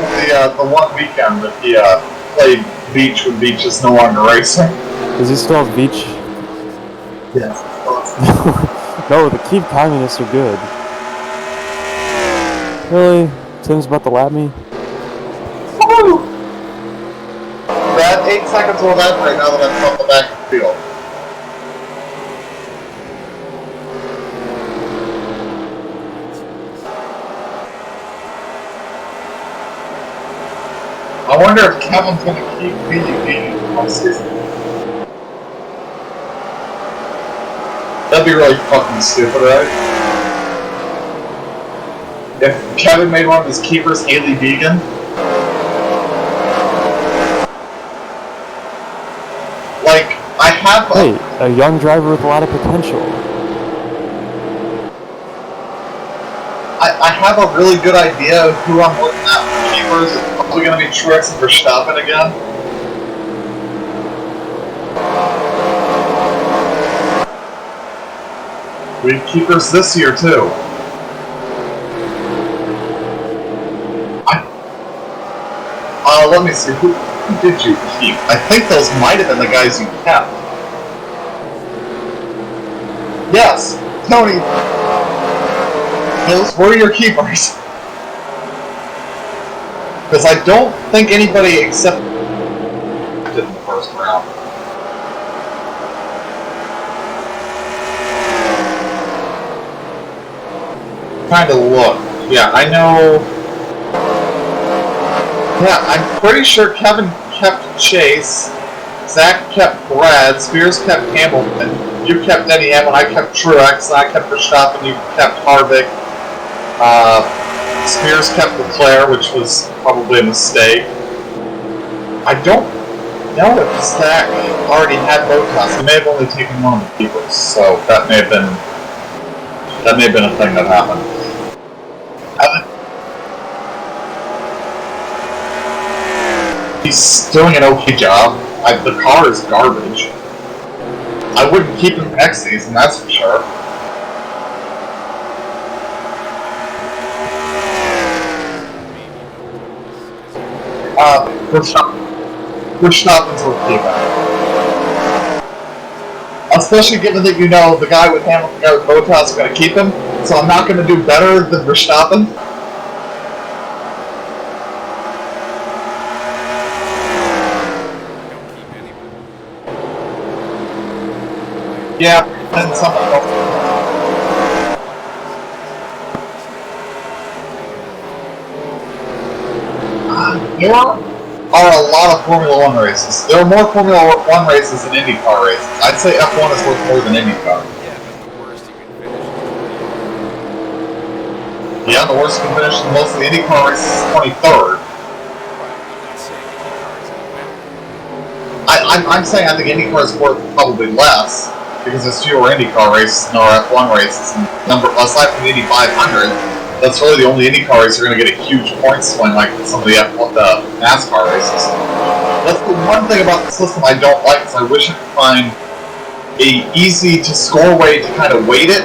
one weekend that he played Beach when Beach is no longer racing. Does he still have Beach? Yes. No, the Kiev Communists are good. Really? Tim's about to lap me? Woo! That 8 seconds will evaporate now that I'm on the back of the field. I wonder if Kevin's going to keep beating all season. That'd be really fucking stupid, right? If Kevin made one of his keepers Haley Deegan. Like, I have a young driver with a lot of potential. have a really good idea of who I'm looking at for keepers. It's probably going to be Truex and Verstappen again. We have keepers this year too. Let me see. Who did you keep? I think those might have been the guys you kept. Yes, Tony. Those were your keepers. Because I don't think anybody except in the first round. Trying to look. Yeah, I know. Yeah, I'm pretty sure Kevin kept Chase, Zach kept Brad, Spears kept Hamilton, you kept Denny Hamlin, I kept Truex, I kept Verstappen, you kept Harvick. Spears kept Leclerc, which was probably a mistake. I don't know if Zach already had Bottas. He may have only taken one of the keepers, so that may have been a thing that happened. He's doing an okay job. The car is garbage. I wouldn't keep him next season, that's for sure. Verstappen's worth keeping. Especially given that you know the guy with Hamilton, the guy with Bottas is going to keep him, so I'm not going to do better than Verstappen. Yeah, and something else. There are a lot of Formula 1 races. There are more Formula 1 races than IndyCar races. I'd say F1 is worth more than IndyCar. Yeah, the worst you can finish in most of the IndyCar races is 23rd. I'm saying I think IndyCar is worth probably less. Because there's fewer IndyCar races than there are F1 races. And aside from the Indy 500, that's really the only IndyCar race you're going to get a huge point swing like some of the NASCAR races. That's the one thing about the system I don't like, is I wish I could find a easy-to-score way to kind of weight it,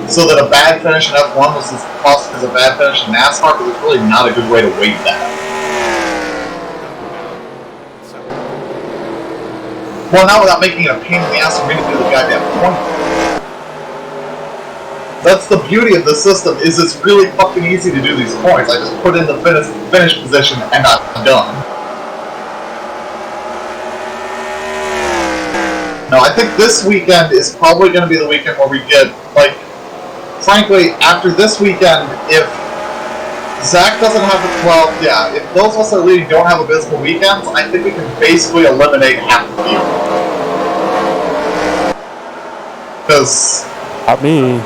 so that a bad finish in F1 was as costly as a bad finish in NASCAR, but there's really not a good way to weight that. Well, not without making it a pain in the ass for me to do the goddamn point. That's the beauty of the system, is it's really fucking easy to do these points. I just put in the finish position and I'm done. No, I think this weekend is probably going to be the weekend where we get, like, frankly, after this weekend, if Zach doesn't have if those of us that are leading don't have abysmal weekends, I think we can basically eliminate half the field. Because... Not me.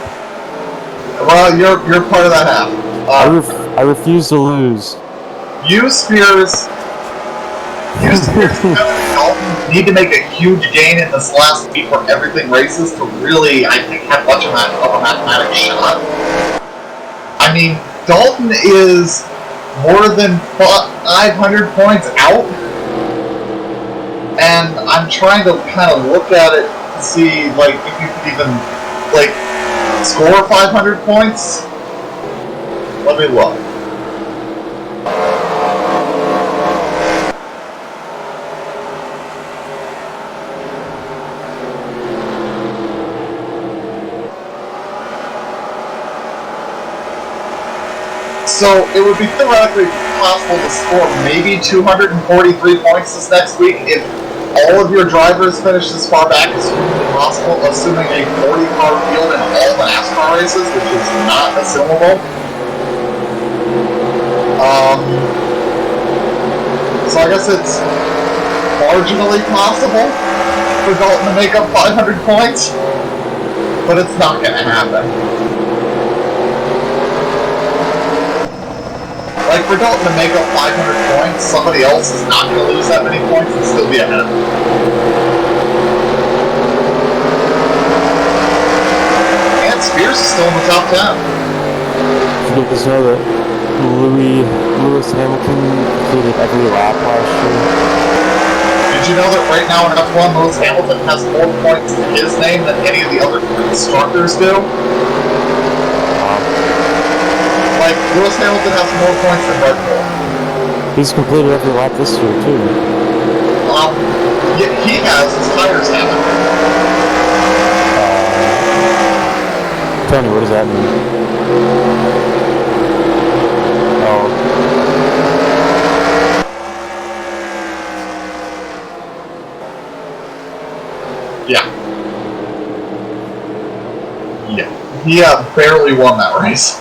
Well, you're part of that half. I refuse to lose. You, Spears, need to make a huge gain in this last week where everything races to really, I think, have much of a mathematic shot. I mean, Dalton is more than 500 points out, and I'm trying to kind of look at it to see, like, if you could even, like, score 500 points. Let me look. So it would be theoretically possible to score maybe 243 points this next week if all of your drivers finish as far back as humanly possible, assuming a 40-car field in all the NASCAR races, which is not assumable. So I guess it's marginally possible for Dalton to make up 500 points, but it's not going to happen. Like, for Dalton to make up 500 points, somebody else is not going to lose that many points and still be ahead of him. And Spears is still in the top 10. guys know that Lewis Hamilton completed every lap last year? Did you know that right now in F1, Lewis Hamilton has more points to his name than any of the other constructors do? Like, Lewis Hamilton has more points than Red Bull. He's completed every lap this year, too. Yeah, he has. His tires haven't. Tony, what does that mean? Oh. Yeah. He barely won that race.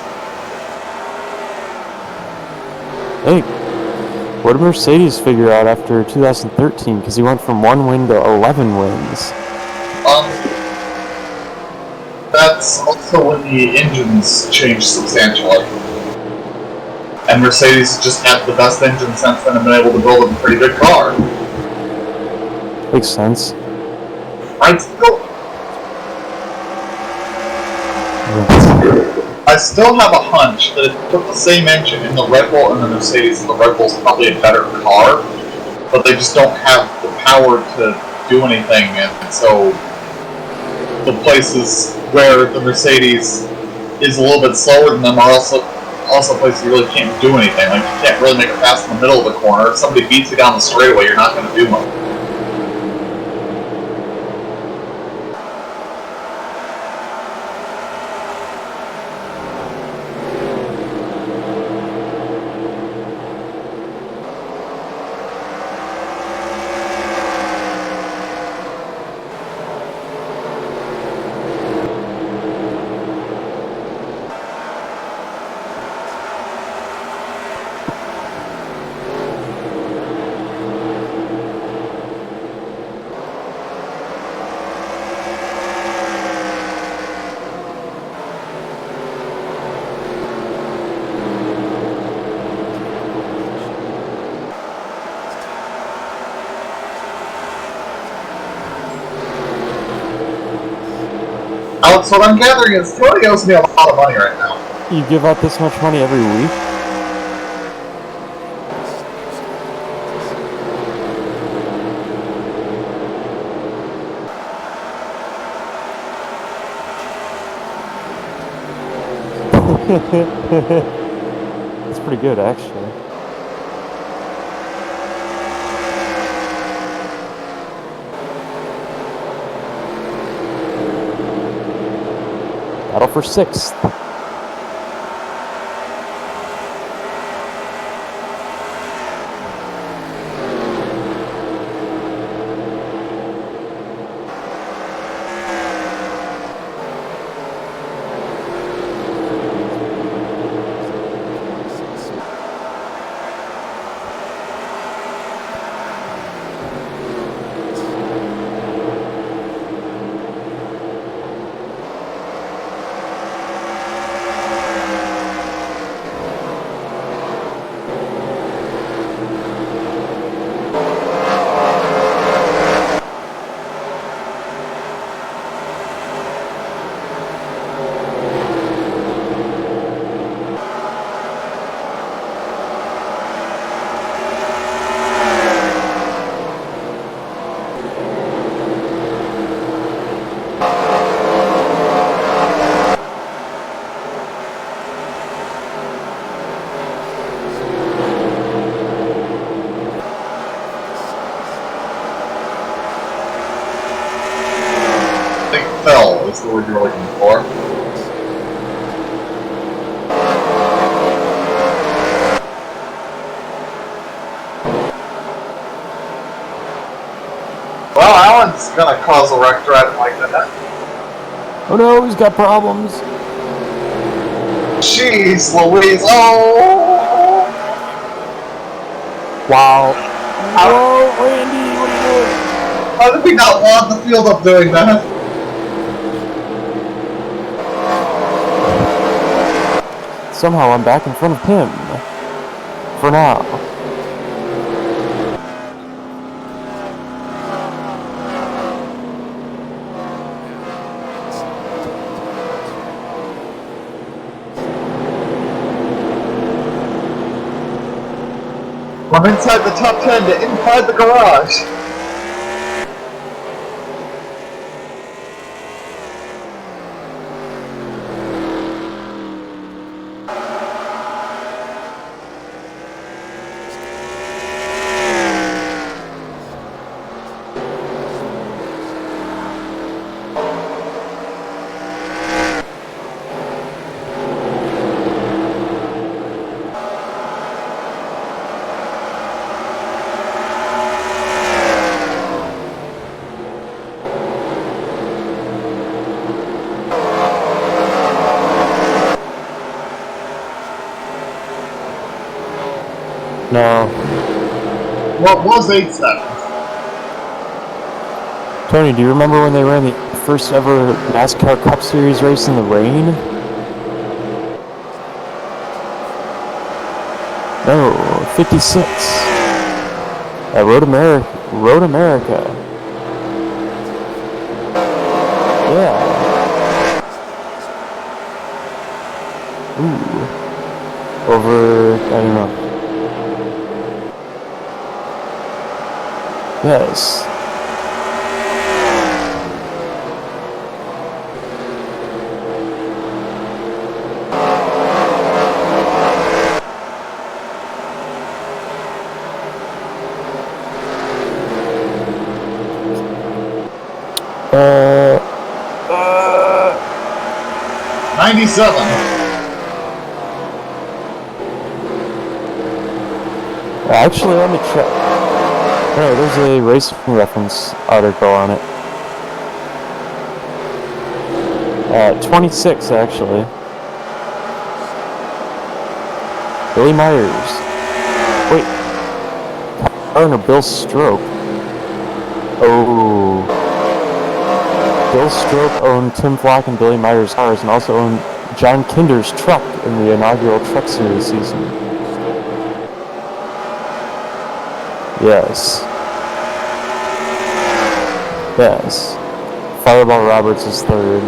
Hey, what did Mercedes figure out after 2013? Because he went from 1 win to 11 wins. That's also when the engines changed substantially. And Mercedes just had the best engine since then and been able to build a pretty good car. Makes sense. I still have a hunch that if you put the same engine in the Red Bull and the Mercedes, the Red Bull's probably a better car, but they just don't have the power to do anything, and so the places where the Mercedes is a little bit slower than them are also places you really can't do anything. Like, you can't really make it fast in the middle of the corner. If somebody beats you down the straightaway, you're not going to do much. Alex, what I'm gathering is Tony owes me a lot of money right now. You give out this much money every week? That's pretty good, actually. Battle for 6th. Fell is the word you're looking for. Well, Alan's gonna cause a wreck driving like that. Oh no, he's got problems. Jeez Louise, oh! Wow. Whoa, Randy, what are you doing? How did we not log the field up doing that? Somehow I'm back in front of him. For now. From inside the top 10 to inside the garage. No. What was 8 seconds? Tony, do you remember when they ran the first ever NASCAR Cup Series race in the rain? No, 56. At Road America. Yeah. Ooh. Over, I don't know. Yes. Uh, 97. Actually, let me check. No, there's a racing reference article on it. 26, actually. Billy Myers. Wait. Owner Bill Stroke. Oh. Bill Stroke owned Tim Flock and Billy Myers' cars and also owned John Kinder's truck in the inaugural Truck Series season. Yes. Yes. Fireball Roberts is third.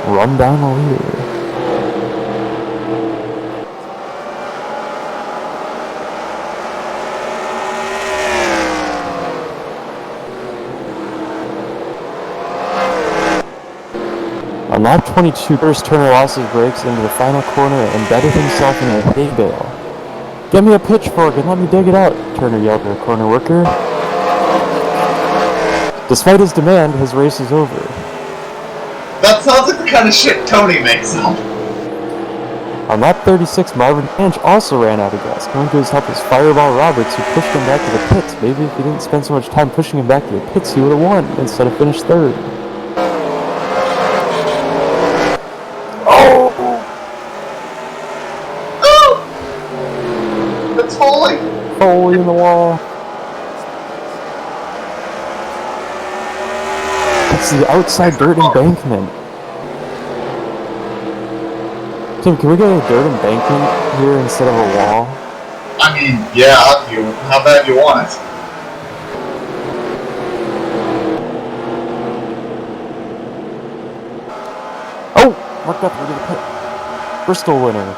Run down the leader. On lap 22, Bruce Turner lost his brakes into the final corner and embedded himself in a hay bale. "Get me a pitchfork and let me dig it out," Turner yelled at a corner worker. Despite his demand, his race is over. That sounds like the kind of shit Tony makes up. On lap 36, Marvin Hanch also ran out of gas. Going to his help was Fireball Roberts, who pushed him back to the pits. Maybe if he didn't spend so much time pushing him back to the pits, he would have won instead of finished third. Oh! Oh! It's falling! Foley in the wall. It's the outside dirt embankment. Tim, can we get a dirt embankment here instead of a wall? I mean, yeah, how bad you want it? Oh! Marked up, we're gonna pit. Bristol winner.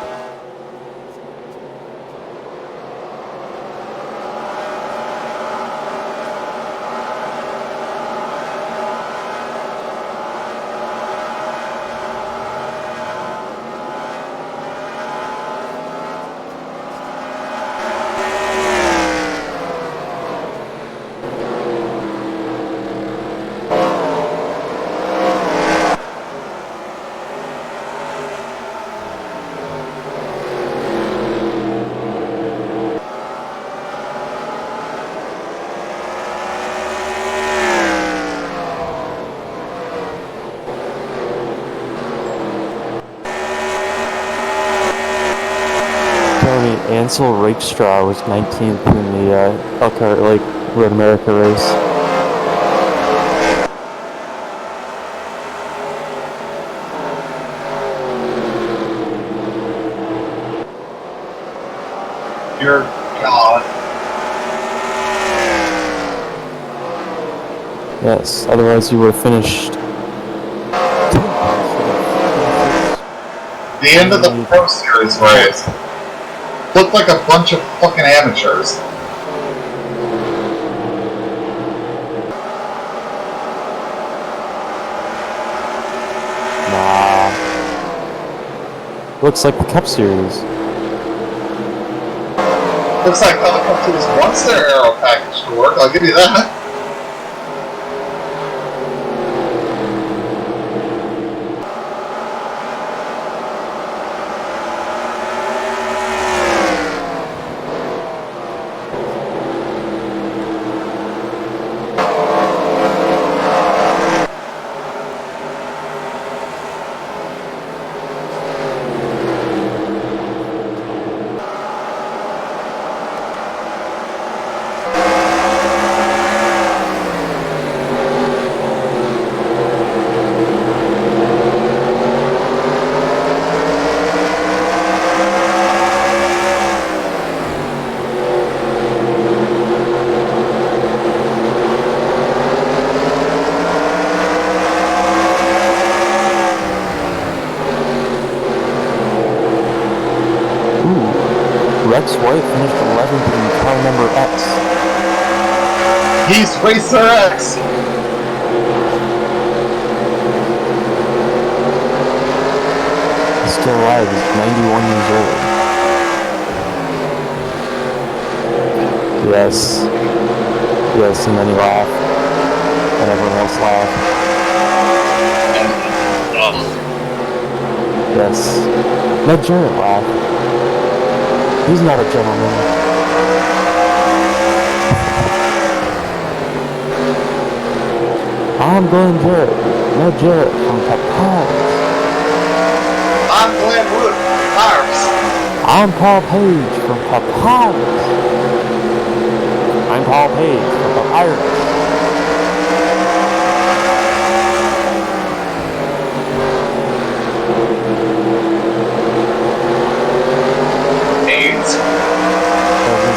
Ansel Rakestraw was 19th in the Elkhart Lake Road America race. Dear God. Yes, otherwise you would have finished. The end of the Pro Series race looked like a bunch of fucking amateurs. Nah. Looks like the Cup Series. Looks like how the Cup Series wants their aero package to work, I'll give you that. Rex White finished 11th in car number X. He's Racer X! He's still alive, he's 91 years old. Yes. Yes, and then he laughed. And everyone else laughed. Yes. Let Jarrett laugh. He's not a gentleman. I'm Glenn Jarrett. No Jarrett from Papyrus. I'm Glenn Wood from Papyrus. I'm Paul Page from Papyrus. I'm Paul Page from Papyrus.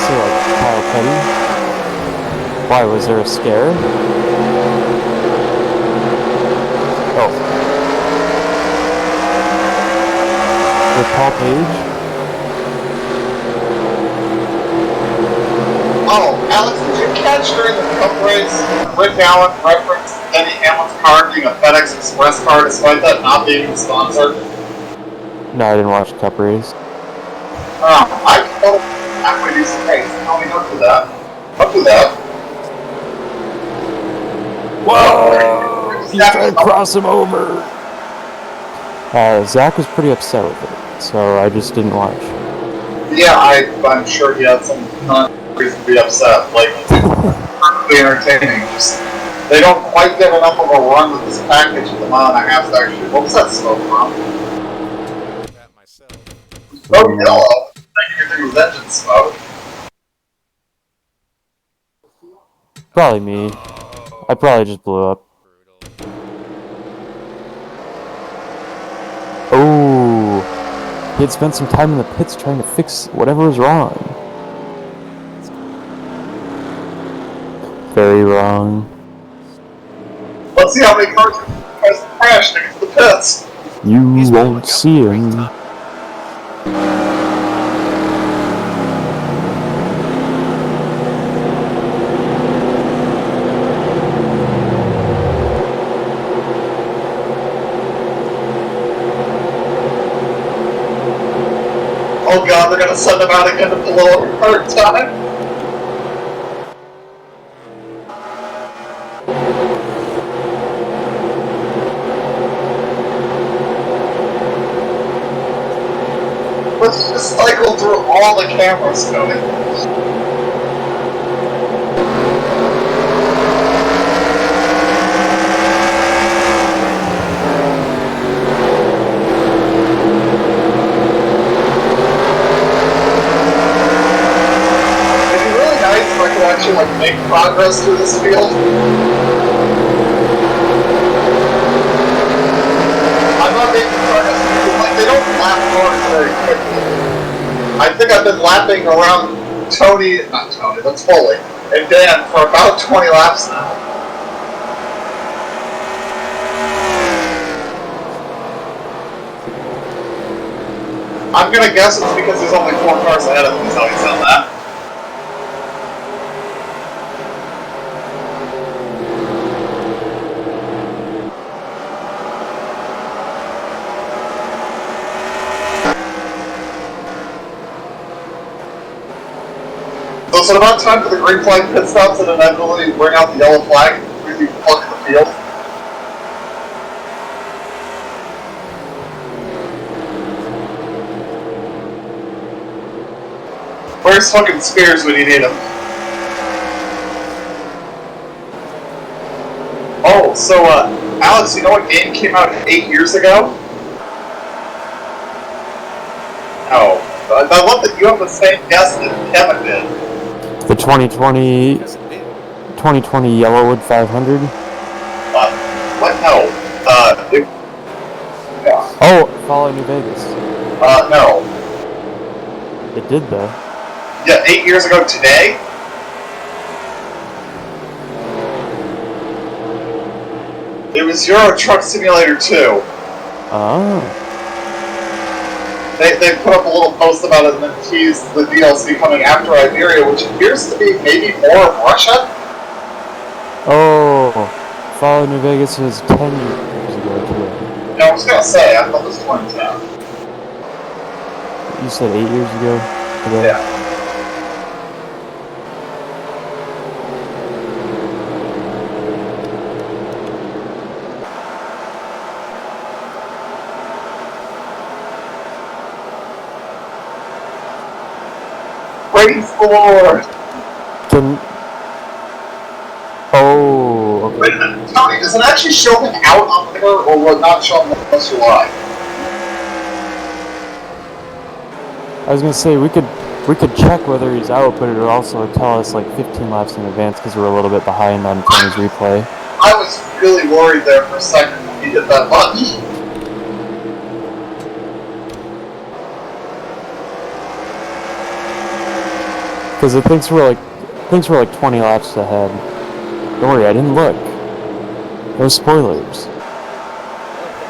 Like Kyle Petty? Why, was there a scare? Oh. With Paul Page? Oh, Alex, did you catch during the Cup race Rick Allen referenced Denny Hamlin's car being a FedEx Express car despite that not being the sponsor? No, I didn't watch the Cup race. I told halfway decent race. Tell me don't do that. Don't do that. Whoa! He's trying to cross him over! Zach was pretty upset with it, so I just didn't watch. Yeah, I'm sure he had some reason to be upset. Like, perfectly entertaining. Just, they don't quite get enough of a run with this package at the mile and a half section. What was that smoke from? That myself. Oh, yellow. I think it was engine smoke. Probably me. I probably just blew up. Oh, he had spent some time in the pits trying to fix whatever was wrong. Very wrong. Let's see how many cars crashed against the pits. You won't see him. Oh god, they're gonna send them out again to blow up hard time. Let's just cycle through all the cameras, Cody. Actually, like, make progress through this field. I'm not making progress because, like, they don't lap cars very quickly. I think I've been lapping around not Tony, that's Foley, and Dan for about 20 laps now. I'm gonna guess it's because there's only 4 cars ahead of him, so he's on that. So is it about time for the green flag pit stops and inevitably bring out the yellow flag and really fuck the field? Where's fucking Spears when you need him? Oh, so, Alex, you know what game came out 8 years ago? No. I love that you have the same guess that Kevin did. The 2020 Yellowwood 500. What? No. Yeah. Oh, Follow New Vegas. No. It did though. Yeah, 8 years ago today? It was Euro Truck Simulator 2. Oh. They put up a little post about it and then teased the DLC coming after Iberia, which appears to be maybe more of Russia? Oh. Follow New Vegas was 10 years ago today. Yeah, I was gonna say, I thought it was 2010. You said 8 years ago today? Yeah. Race Lord! Oh, okay. Wait a minute, Tony, does it actually show him out on there, or will it not show him unless you lie? I was gonna say we could check whether he's out, but it would also tell us like 15 laps in advance because we're a little bit behind on Tony's replay. I was really worried there for a second when he hit that button. Because it thinks we're like 20 laps ahead. Don't worry, I didn't look. No spoilers.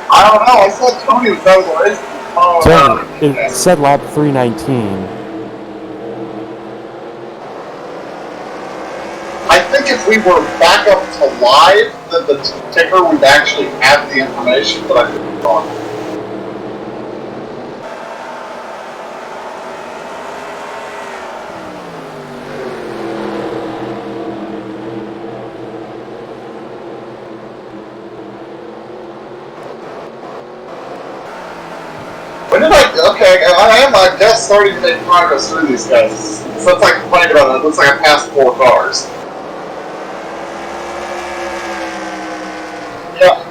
I don't know, I thought Tony was out of the race. So it said lap 319. I think if we were back up to live, then the ticker would actually have the information, but I could be wrong. When did okay, I am, I guess, starting to make progress through these guys. Since I complained about it, it looks like I passed 4 cars. Yeah.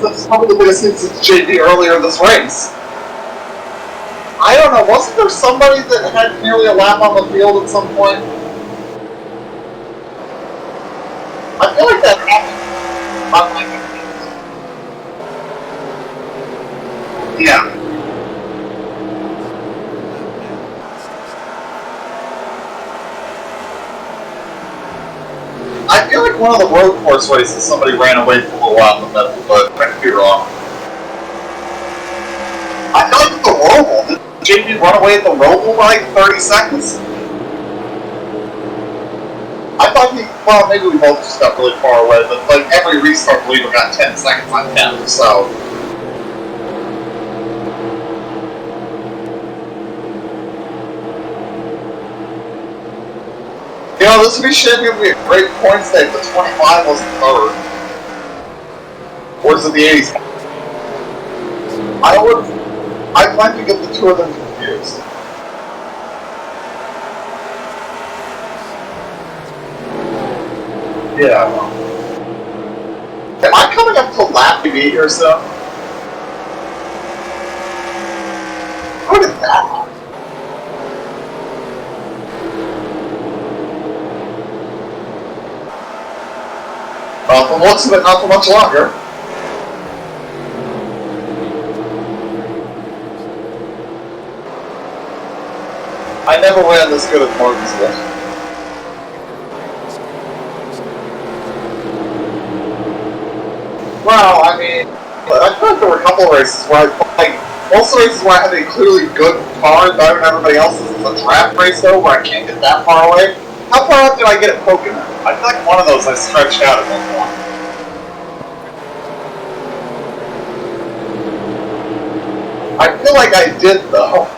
That's probably the biggest thing since JP earlier in this race. I don't know, wasn't there somebody that had nearly a lap on the field at some point? I feel like that happened. Yeah. I feel like one of the road course races somebody ran away for a little while in the middle, but I could be wrong. I feel like the Roval. Did JP run away at the Roval by like 30 seconds? I thought well, maybe we both just got really far away, but like every restart leader got 10 seconds on 10, so. You know, this would be shaping up to be a great point state, but 25 was the third. Or is it the 80s? I plan to get the two of them confused. Yeah, well. Am I coming up to lap TV here soon? Look at that. Well, from the looks of it, not for much longer. I never ran this good at Martinsville. Well, I mean, I feel like there were a couple of races where most races where I had a clearly good car better than everybody else's. Is a draft race though, where I can't get that far away. How far up did I get at Pocono? I feel like one of those I stretched out at one point. I feel like I did though.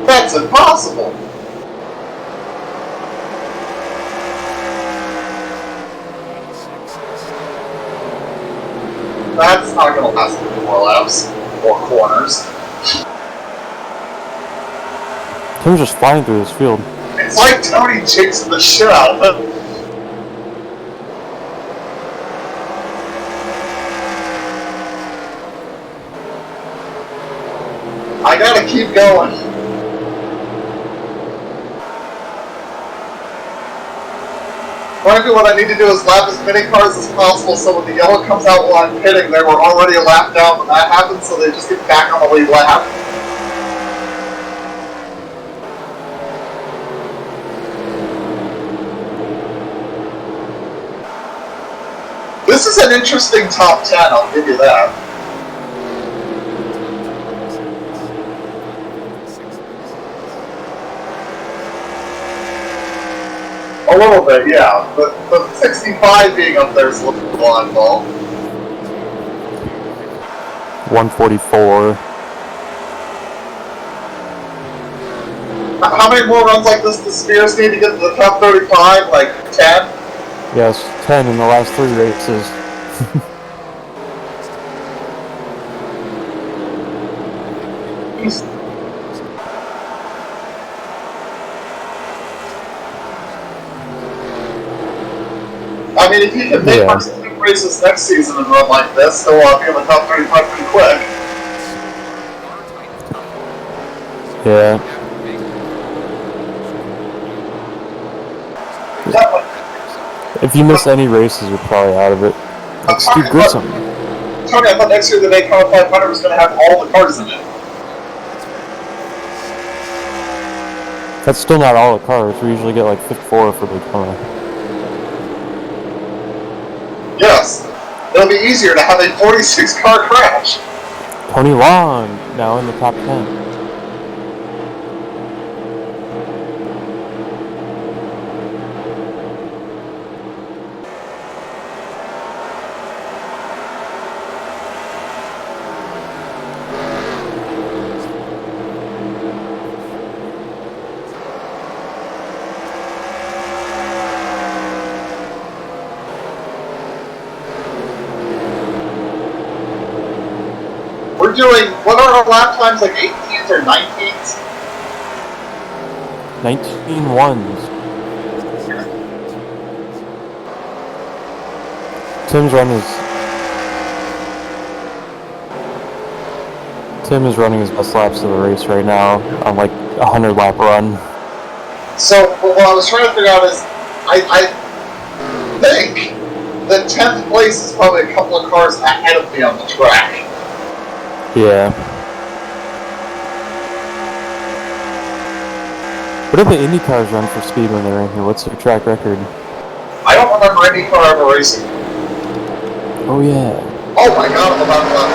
That's impossible. That's not going to last me 4 laps or corners. Tim's just flying through this field. It's like Tony jinxed the shit out of it. I gotta keep going. Frankly, what I need to do is lap as many cars as possible so when the yellow comes out while I'm pitting, they were already a lap down when that happens, so they just get back on the lead lap. This is an interesting top 10, I'll give you that. A little bit, yeah. But 65 being up there is a little oddball. 144. How many more runs like this does Spears need to get to the top 35? Like 10? Yes, 10 in the last 3 races. I mean, if he can make races next season and run like this, he'll be in the top 35 pretty quick. Yeah. If you miss any races, you're probably out of it. Like Steve Grissom. Tony, I thought next year the Daytona 500 was going to have all the cars in it. That's still not all the cars. We usually get like 54 for Daytona. Yes. It'll be easier to have a 46 car crash. Tony Long, now in the top 10. We're doing, what are our lap times, like 18s or 19s? 19 ones. Tim is running his best laps of the race right now on like a 100 lap run. So what I was trying to figure out is, I think that 10th place is probably a couple of cars ahead of me on the track. Yeah. What do the Indy cars run for speed when they're in here? What's their track record? I don't remember any car ever racing. Oh yeah. Oh my god, I'm about to lap.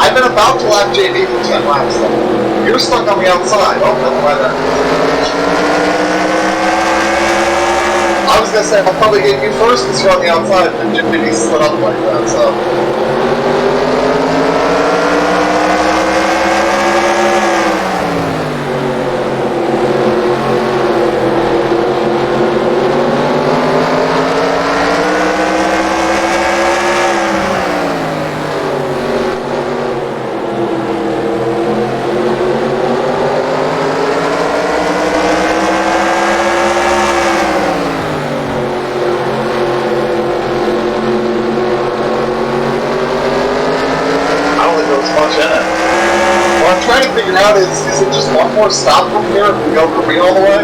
I've been about to lap JD for 10 laps though. You're stuck on the outside. Oh, never mind that. I was gonna say I'll probably get you first because you're on the outside, and JD slid up like that, so. Out is it just one more stop from here if we go Korea all the way?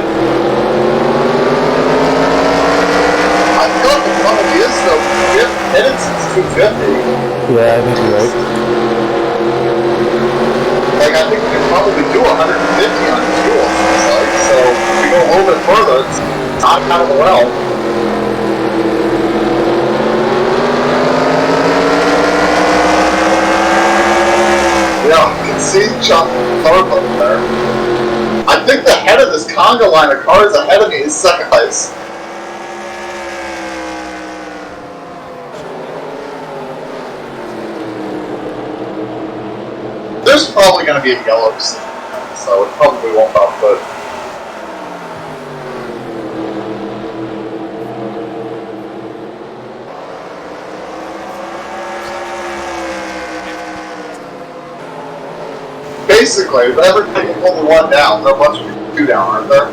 I feel like it's one of the is, though. We haven't hit it since 250. Yeah, I think you're right. Like, I think we can probably do 150 on fuel, so if we go a little bit further, it's not out of the realm. Yeah, you can see Chuck Thorpe up there. I think the head of this conga line of cars ahead of me is second place. There's probably going to be a yellow soon, so it probably won't output. Basically, everybody only one down. There are a bunch of people two down, aren't there?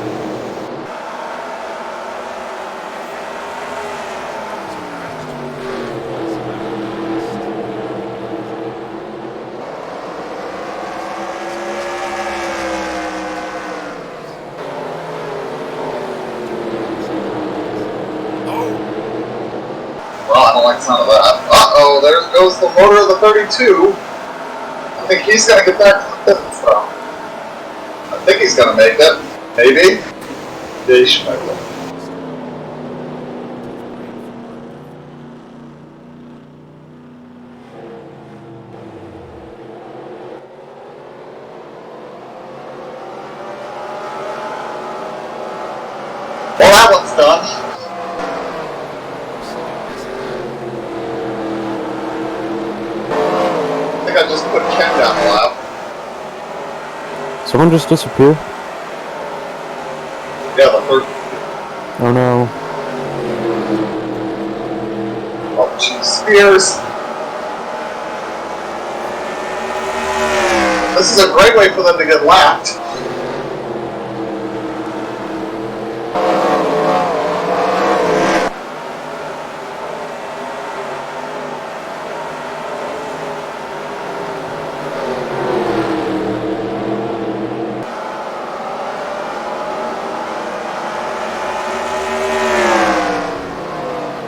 Well, I don't like the sound of that. Uh-oh, there goes the motor of the 32. I think he's going to get back to the pit stop. I think he's going to make it. Maybe. Yeah, he should make it. Well, that one's done. I think I just put Ken down the lap. Someone just disappeared? Yeah, the third. Oh no. Oh, jeez. Spears. This is a great way for them to get lapped.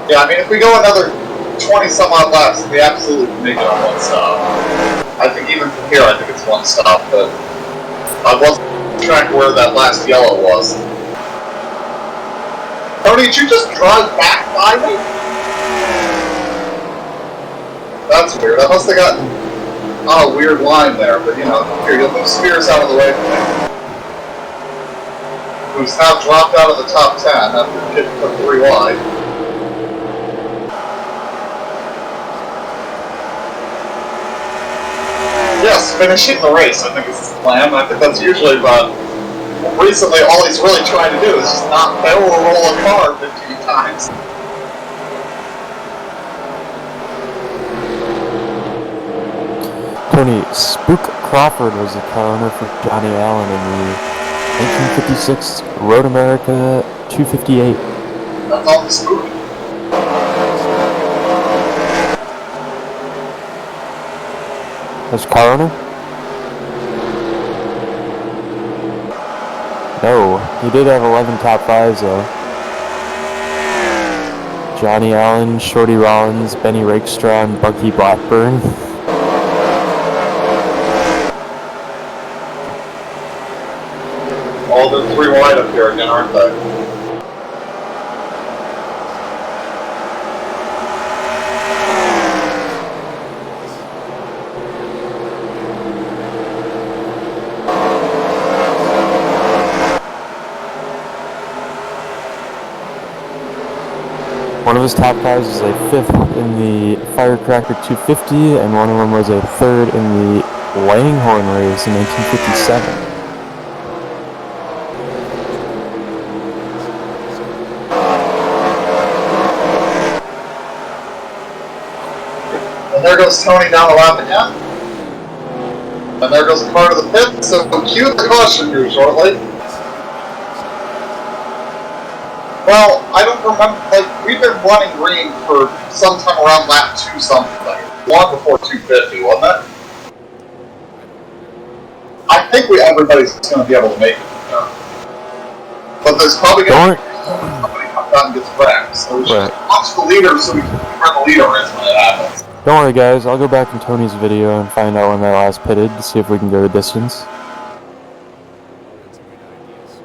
Yeah, I mean, if we go another 20 some odd laps, we absolutely can make it on one stop. I think even from here, I think it's one stop, but I wasn't track where that last yellow was. Tony, did you just drive back by me? That's weird. I must have gotten a weird line there, but you know, here, you'll move Spears out of the way for me. Who's now dropped out of the top 10 after getting put 3 wide. Yes, finishing the race, I think is his plan. I think that's usually recently all he's really trying to do is just not barrel roll a car 15 times. Tony, Spook Crawford was the car owner for Johnny Allen in the 1956 Road America 258. That's all the Spook. As car owner? No, he did have 11 top 5s though. Johnny Allen, Shorty Rollins, Benny Rakestraw, and Bucky Blackburn. Oh, they're 3 wide up here again, aren't they? One of his top 5s was a 5th in the Firecracker 250, and one of them was a 3rd in the Langhorne race in 1957. And there goes Tony down the lap again. And there goes the car to the pit, so cue the caution crew shortly. Well, I don't remember, like, we've been running green for sometime around lap 2 something, long before 250, wasn't it? I think everybody's going to be able to make it. But there's probably going to be somebody come out and gets wrecked. So we should Right. watch the leader so we can where the leader is when it happens. Don't worry, guys. I'll go back in Tony's video and find out when they last pitted to see if we can go the distance. That's a good idea, sir.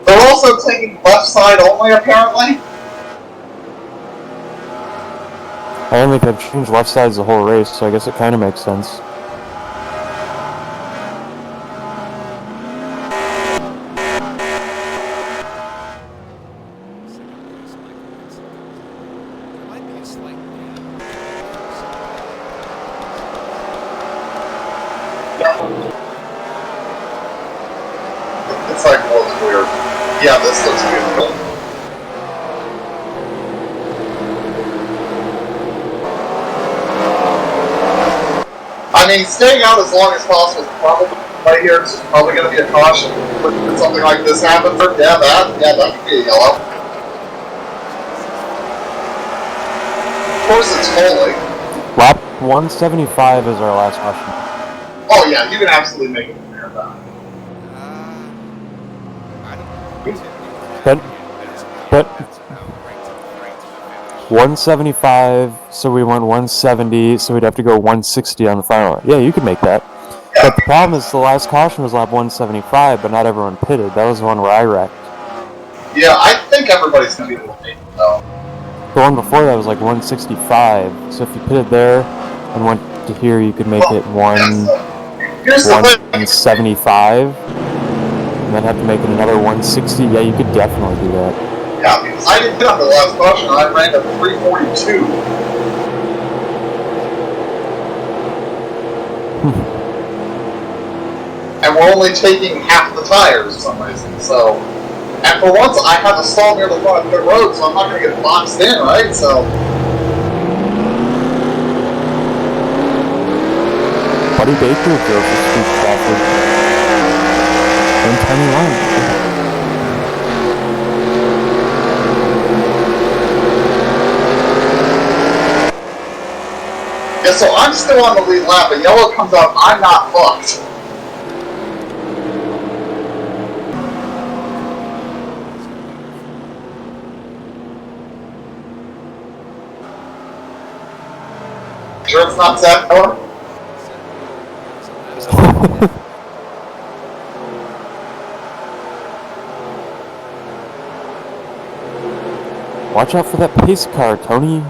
They're also taking left side only, apparently. I don't think they've changed left sides the whole race, so I guess it kind of makes sense. There might be a slight gap. It's like, well, it's weird. Yeah, this looks beautiful. I mean, staying out as long as possible is probably right here. It's probably going to be a caution. When something like this happens, yeah, that could be a yellow. Of course, it's holy. Lap 175 is our last caution. Oh yeah, you can absolutely make it there. I don't know. But That's about right to the finish. 175, so we went 170, so we'd have to go 160 on the final. Yeah, you could make that. Yeah. But the problem is the last caution was lap 175, but not everyone pitted. That was the one where I wrecked. Yeah, I think everybody's going to be able to make it though. The one before that was like 165, so if you pitted there and went to here, you could make it Here's the thing. 175, and then have to make it another 160. Yeah, you could definitely do that. Yeah, because I didn't hit on the last caution. I ran at 342. And we're only taking half the tires for some reason. So, and for once, I have a stall near the front of the road, so I'm not going to get boxed in, right? So, Buddy Baker drove for speed traffic in tiny line. yeah, so I'm still on the lead lap, and yellow comes out, I'm not fucked. Sure it's not Zach Miller? Watch out for that pace car, Tony.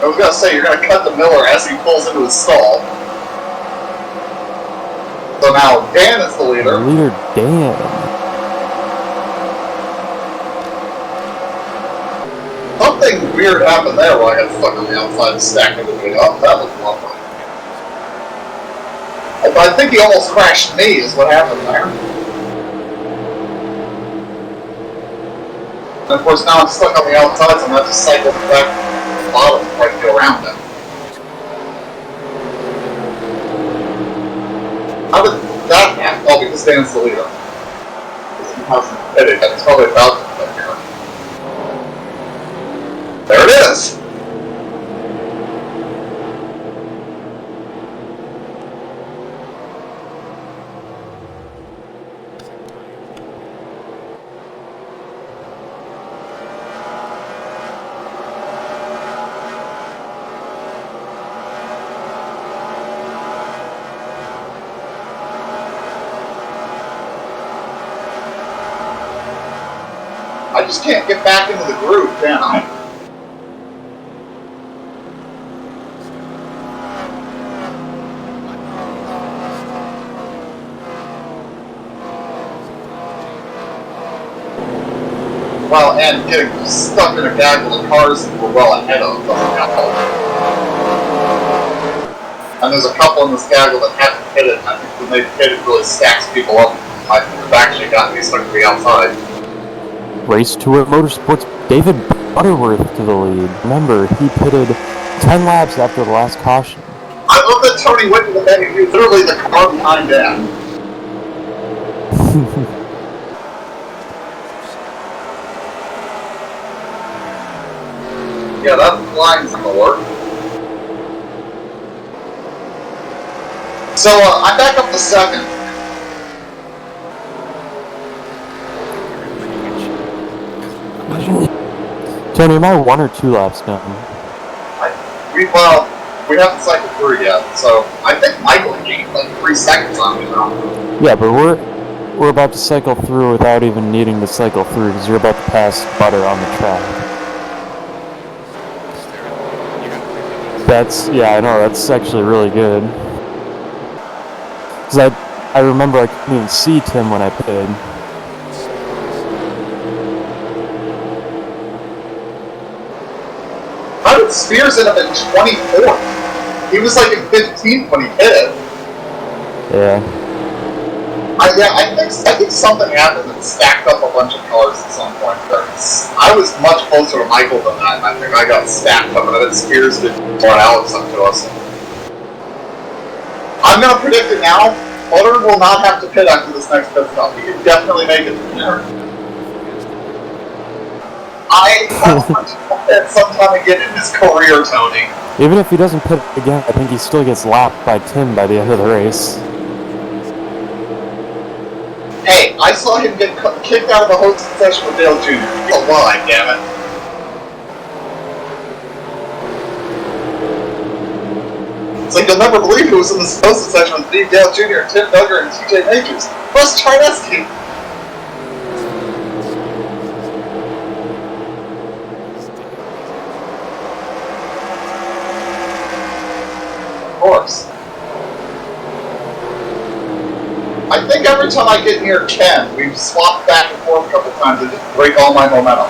I was gonna say, you're gonna cut the Miller as he pulls into his stall. So now Dan is the leader. Leader Dan. Something weird happened there where I got stuck on the outside stack of the way up. That was lovely. But I think he almost crashed me is what happened there. And of course now I'm stuck on the outside, so I'm gonna have to cycle back to the bottom before I can go around him. How did that happen? Oh, because Dan's the leader. Because he hasn't pitted, and it's probably about to pit here. There it is! I just can't get back into the groove, can I? Well, and getting stuck in a gaggle of cars that we're well ahead of doesn't help. And there's a couple in this gaggle that haven't hit it, and I think when they hit it really stacks people up. I think they've actually gotten me stuck to the outside. Race to it Motorsports, David Butterworth to the lead. Remember, he pitted 10 laps after the last caution. I love that Tony went to the back and he was literally the car behind Dad. Yeah, that line's gonna work. So, I'm back up to 7th. Tony, am I 1 or 2 laps down? We haven't cycled through yet, so I think Michael gained like 3 seconds on me now. Yeah, but we're about to cycle through without even needing to cycle through because you're about to pass Butter on the track. Yeah, I know, that's actually really good. Because I remember I couldn't even see Tim when I pitted. How did Spears end up in 24th? He was like in 15th when he hit it. Yeah. I think something happened that stacked up a bunch of cars at some point. I was much closer to Michael than that, and I think I got stacked up, and then Spears did brought Alex up to us. I'm going to predict it now. Butter will not have to pit after this next pit stop. He can definitely make it there. I at some time again in his career, Tony. Even if he doesn't pit again, I think he still gets lapped by Tim by the end of the race. Hey, I saw him get kicked out of the hosting session with Dale Jr. He's alive, damn it. It's like you'll never believe who was in this hosting session with Steve Dale Jr., Tim Duggar, and TJ Majors. Plus Charneski. Of course. I think every time I get near Ken, we've swapped back and forth a couple times and just break all my momentum.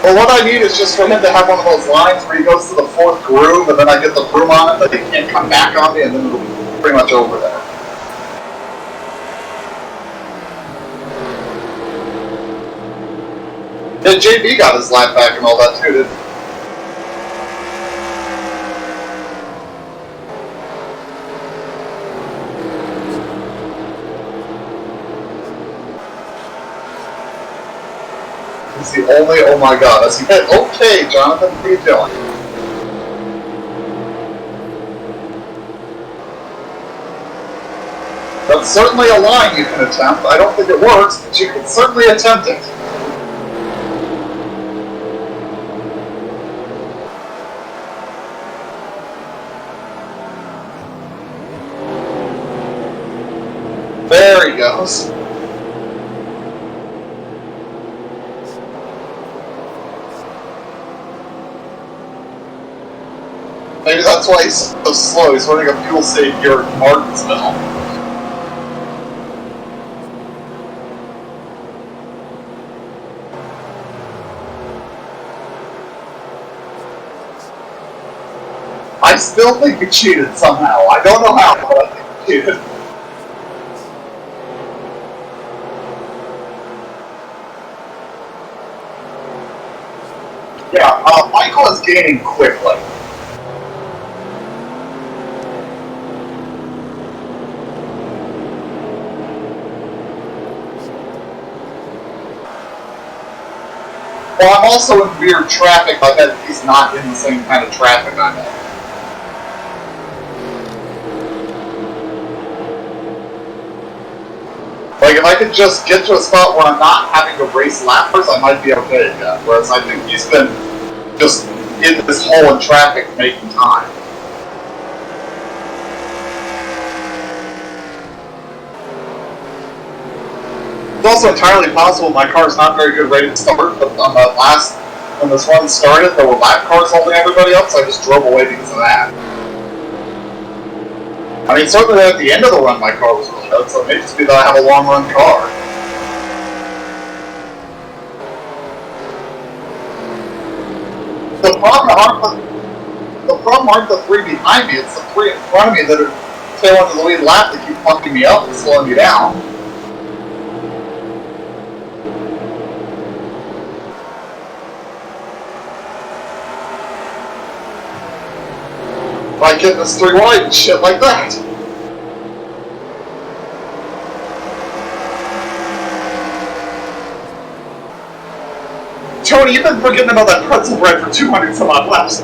Well, what I need is just for him to have one of those lines where he goes to the 4th groove and then I get the broom on it, but he can't come back on me, and then it'll be pretty much over there. Yeah, JB got his lap back and all that too, didn't he? He's the only, oh my god, as he hit, okay, Jonathan, what are you doing? That's certainly a line you can attempt. I don't think it works, but you can certainly attempt it. There he goes. Maybe that's why he's so slow. He's running a fuel save gear at Martinsville. I still think he cheated somehow. I don't know how, but I think he cheated. Yeah, Michael is gaining quickly. Well, I'm also in weird traffic. I bet he's not in the same kind of traffic I'm in. Like, if I could just get to a spot where I'm not having to race lappers, I might be okay again. Whereas I think he's been just in this hole in traffic making time. It's also entirely possible my car's not very good ready to start, but on the when this run started, there were lap cars holding everybody up, so I just drove away because of that. I mean, certainly at the end of the run, my car was really good, so it may just be that I have a long run car. The problem aren't the 3 behind me, it's the 3 in front of me that are tail into the lead lap that keep bumping me up and slowing me down. by getting us 3 wide and shit like that. Tony, you've been forgetting about that pretzel bread for 200 some odd laps.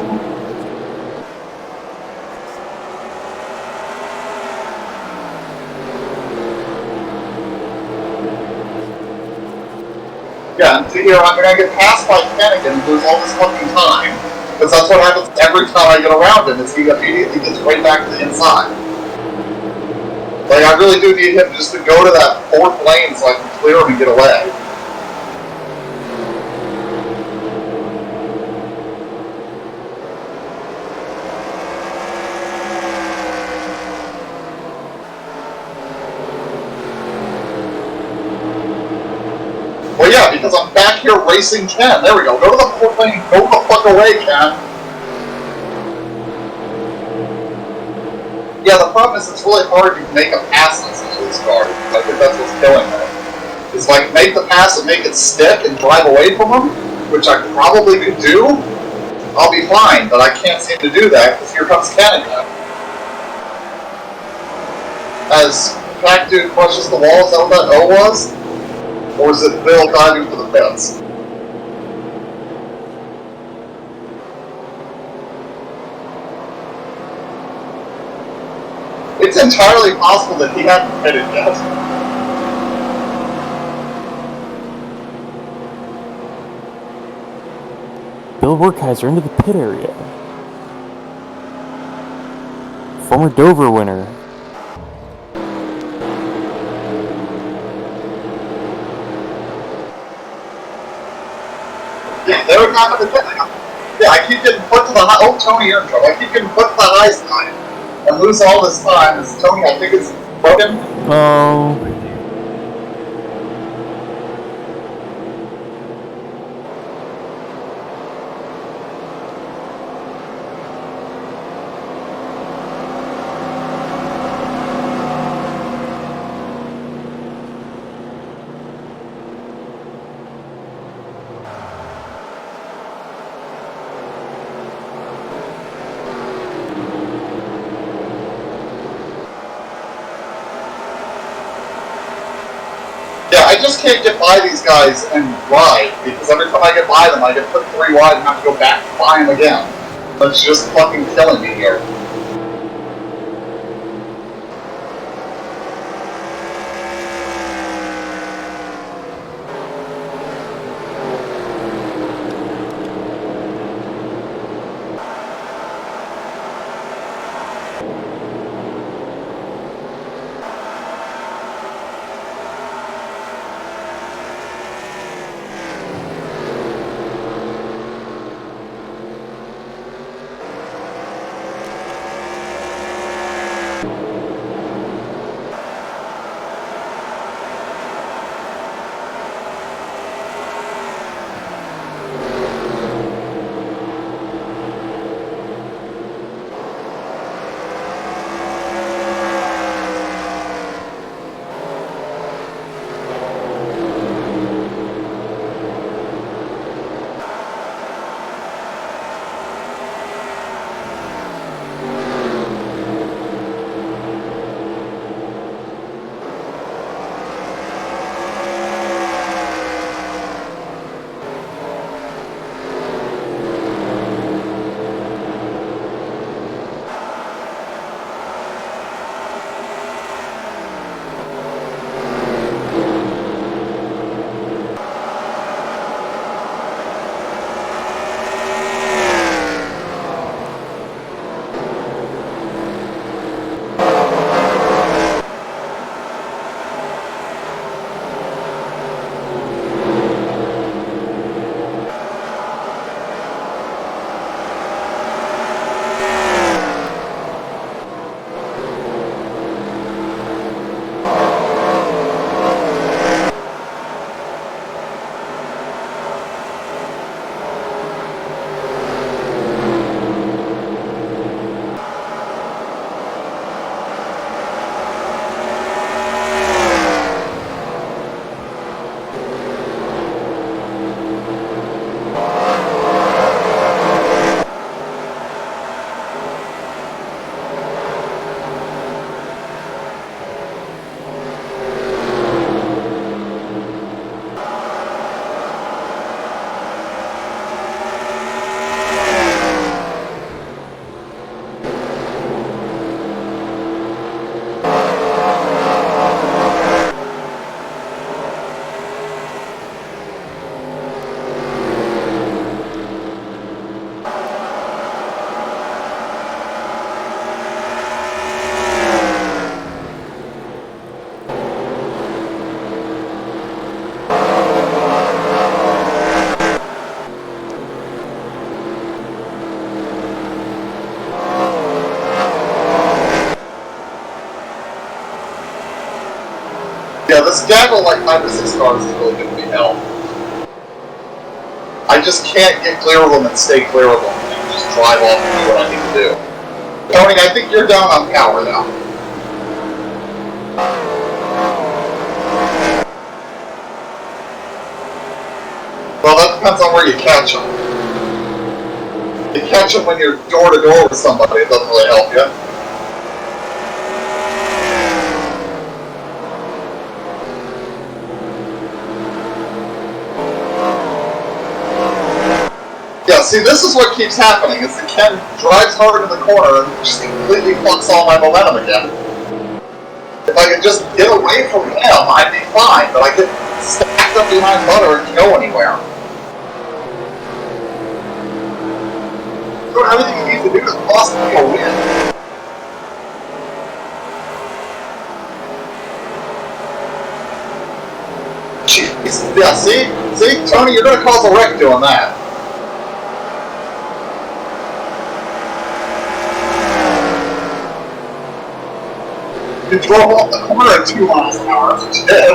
Yeah, and here I'm gonna get passed by Flanagan and lose all this fucking time. Because that's what happens every time I get around him, is he immediately gets right back to the inside. Like, I really do need him just to go to that 4th lane so I can clear him and get away. Well, yeah, because I'm back here racing Ken. There we go. Go to the 4th lane. Go the fuck away, Ken. Yeah, the problem is it's really hard to make a pass on some of these cars. I think that's what's killing me. It's like, make the pass and make it stick and drive away from them, which I probably could do. I'll be fine, but I can't seem to do that because here comes Canada. As Pac Dude crushes the wall, is that what that O was? Or is it Bill diving for the fence? It's entirely possible that he hadn't hit it yet. Bill Werkheiser into the pit area. Former Dover winner. Yeah, they're not going to get. Yeah, I keep getting put to the high. Oh, Tony, you're in trouble. I keep getting put to the high side and lose all this time. Is Tony, I think, is broken. Oh. Yeah, I just can't get by these guys and ride, because every time I get by them, I get put 3 wide and have to go back to buy them again. That's just fucking killing me here. Yeah, this gaggle like 5 or 6 cars is really going to be hell. I just can't get clear of them and stay clear of them and just drive off and do what I need to do. Tony, I think you're down on power now. Well, that depends on where you catch them. If you catch them when you're door to door with somebody, it doesn't really help you. Yeah, see, this is what keeps happening, is that Ken drives hard in the corner and just completely fucks all my momentum again. If I could just get away from him, I'd be fine, but I get stacked up behind Butter and go anywhere. So everything you need to do is possibly a win. Jeez, yeah, see, Tony, you're gonna cause a wreck doing that. You drove off the corner at 2 miles an hour, that's what you did.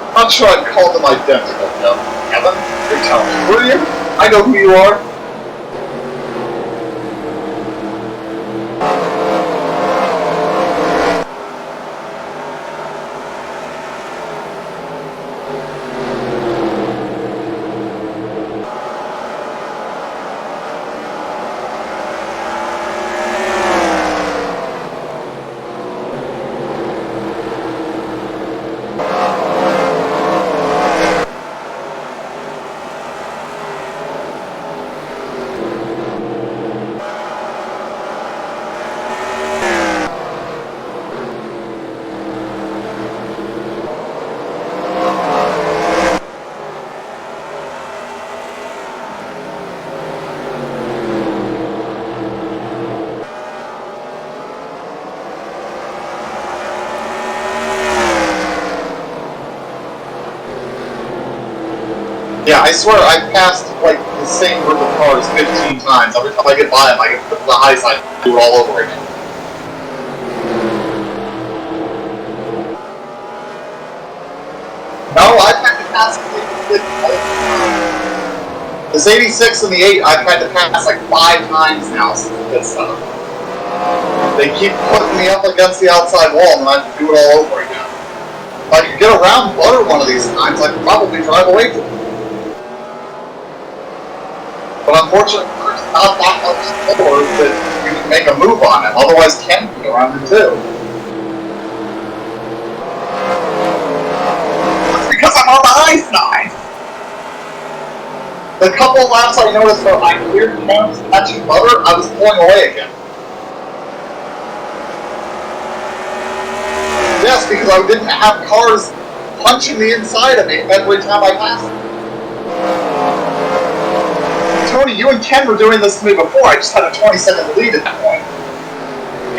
I'm not sure I'd call them identical, Kevin. You're telling me. Who are you? I know who you are. Yeah, I swear I passed like the same group of cars 15 times. Every time I get by them, I get to the high side and do it all over again. No, I've had to pass this 86 and the 8, I've had to pass like 5 times now since the pit stop. They keep putting me up against the outside wall and I have to do it all over again. If I could get around Butter one of these times, I could probably drive away from him. But unfortunately, there's not that much forward that you can make a move on him. Otherwise, Ken can go around him too. That's because I'm on the high side. The couple of laps I noticed where I cleared Ken catching Butter, I was pulling away again. Yes, because I didn't have cars punching the inside of me every time I passed them. Tony, you and Ken were doing this to me before. I just had a 20-second lead at that point.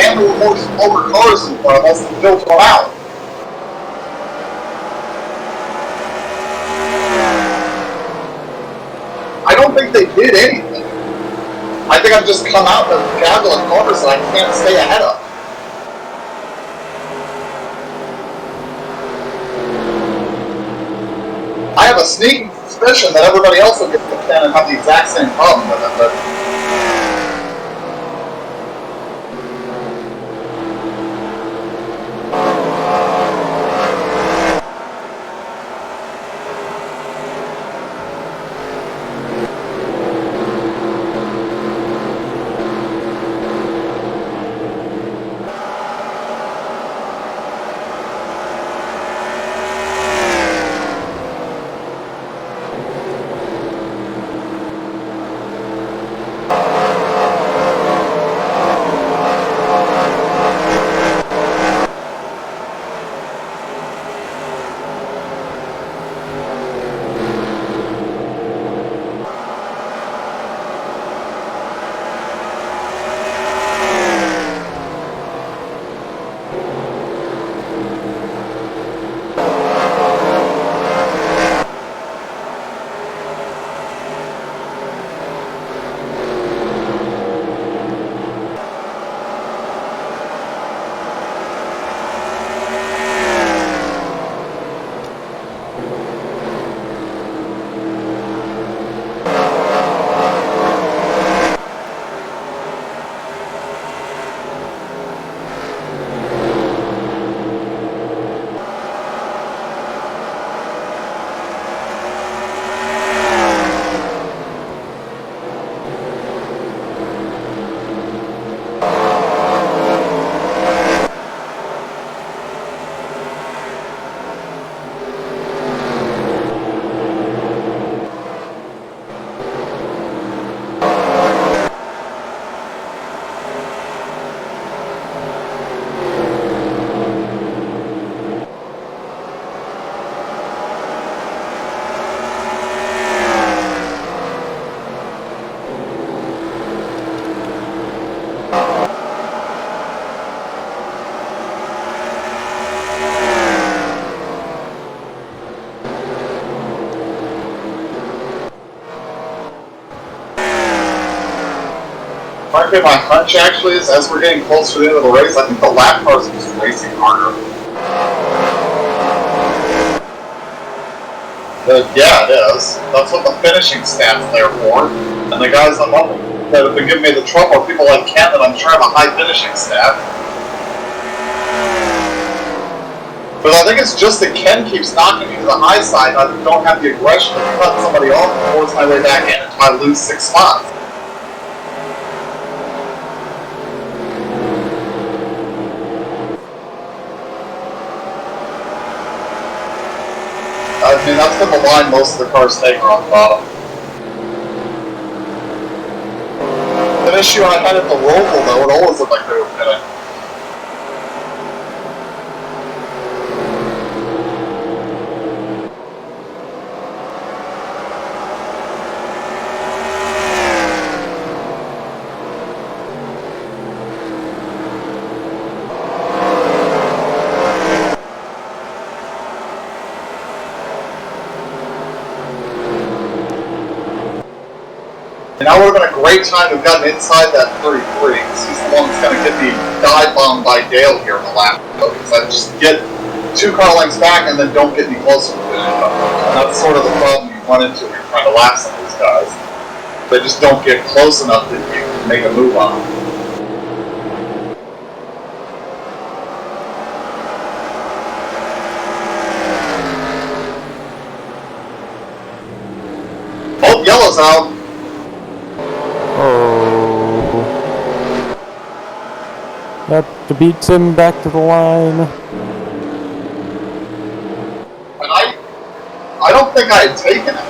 And there were more slower cars in front of us that filtered them out. I don't think they did anything. I think I've just come out in a gaggle of cars that I can't stay ahead of. I have a sneaking suspicion that everybody else will get to Ken and have the exact same problem with it, but frankly, my hunch actually is as we're getting closer to the end of the race, I think the lap cars are just racing harder. But yeah, it is. That's what the finishing staff's there for. And the guys that have been giving me the trouble are people like Ken that I'm sure have a high finishing staff. But I think it's just that Ken keeps knocking me to the high side and I don't have the aggression to cut somebody off and force my way back in until I lose 6 spots. I mean, that's been the line most of the cars take on the bottom. An issue I had at the Roval, though, it always looked like they were pitting. And that would have been a great time to have gotten inside that 33, because he's the one that's going to get me dive bombed by Dale here in the lap. Because I just get 2 car lengths back and then don't get any closer to it. And that's sort of the problem you run into when you're trying to lap some of these guys. They just don't get close enough that you can make a move on them. Oh, yellow's out. That beats him back to the line. And I don't think I had taken it.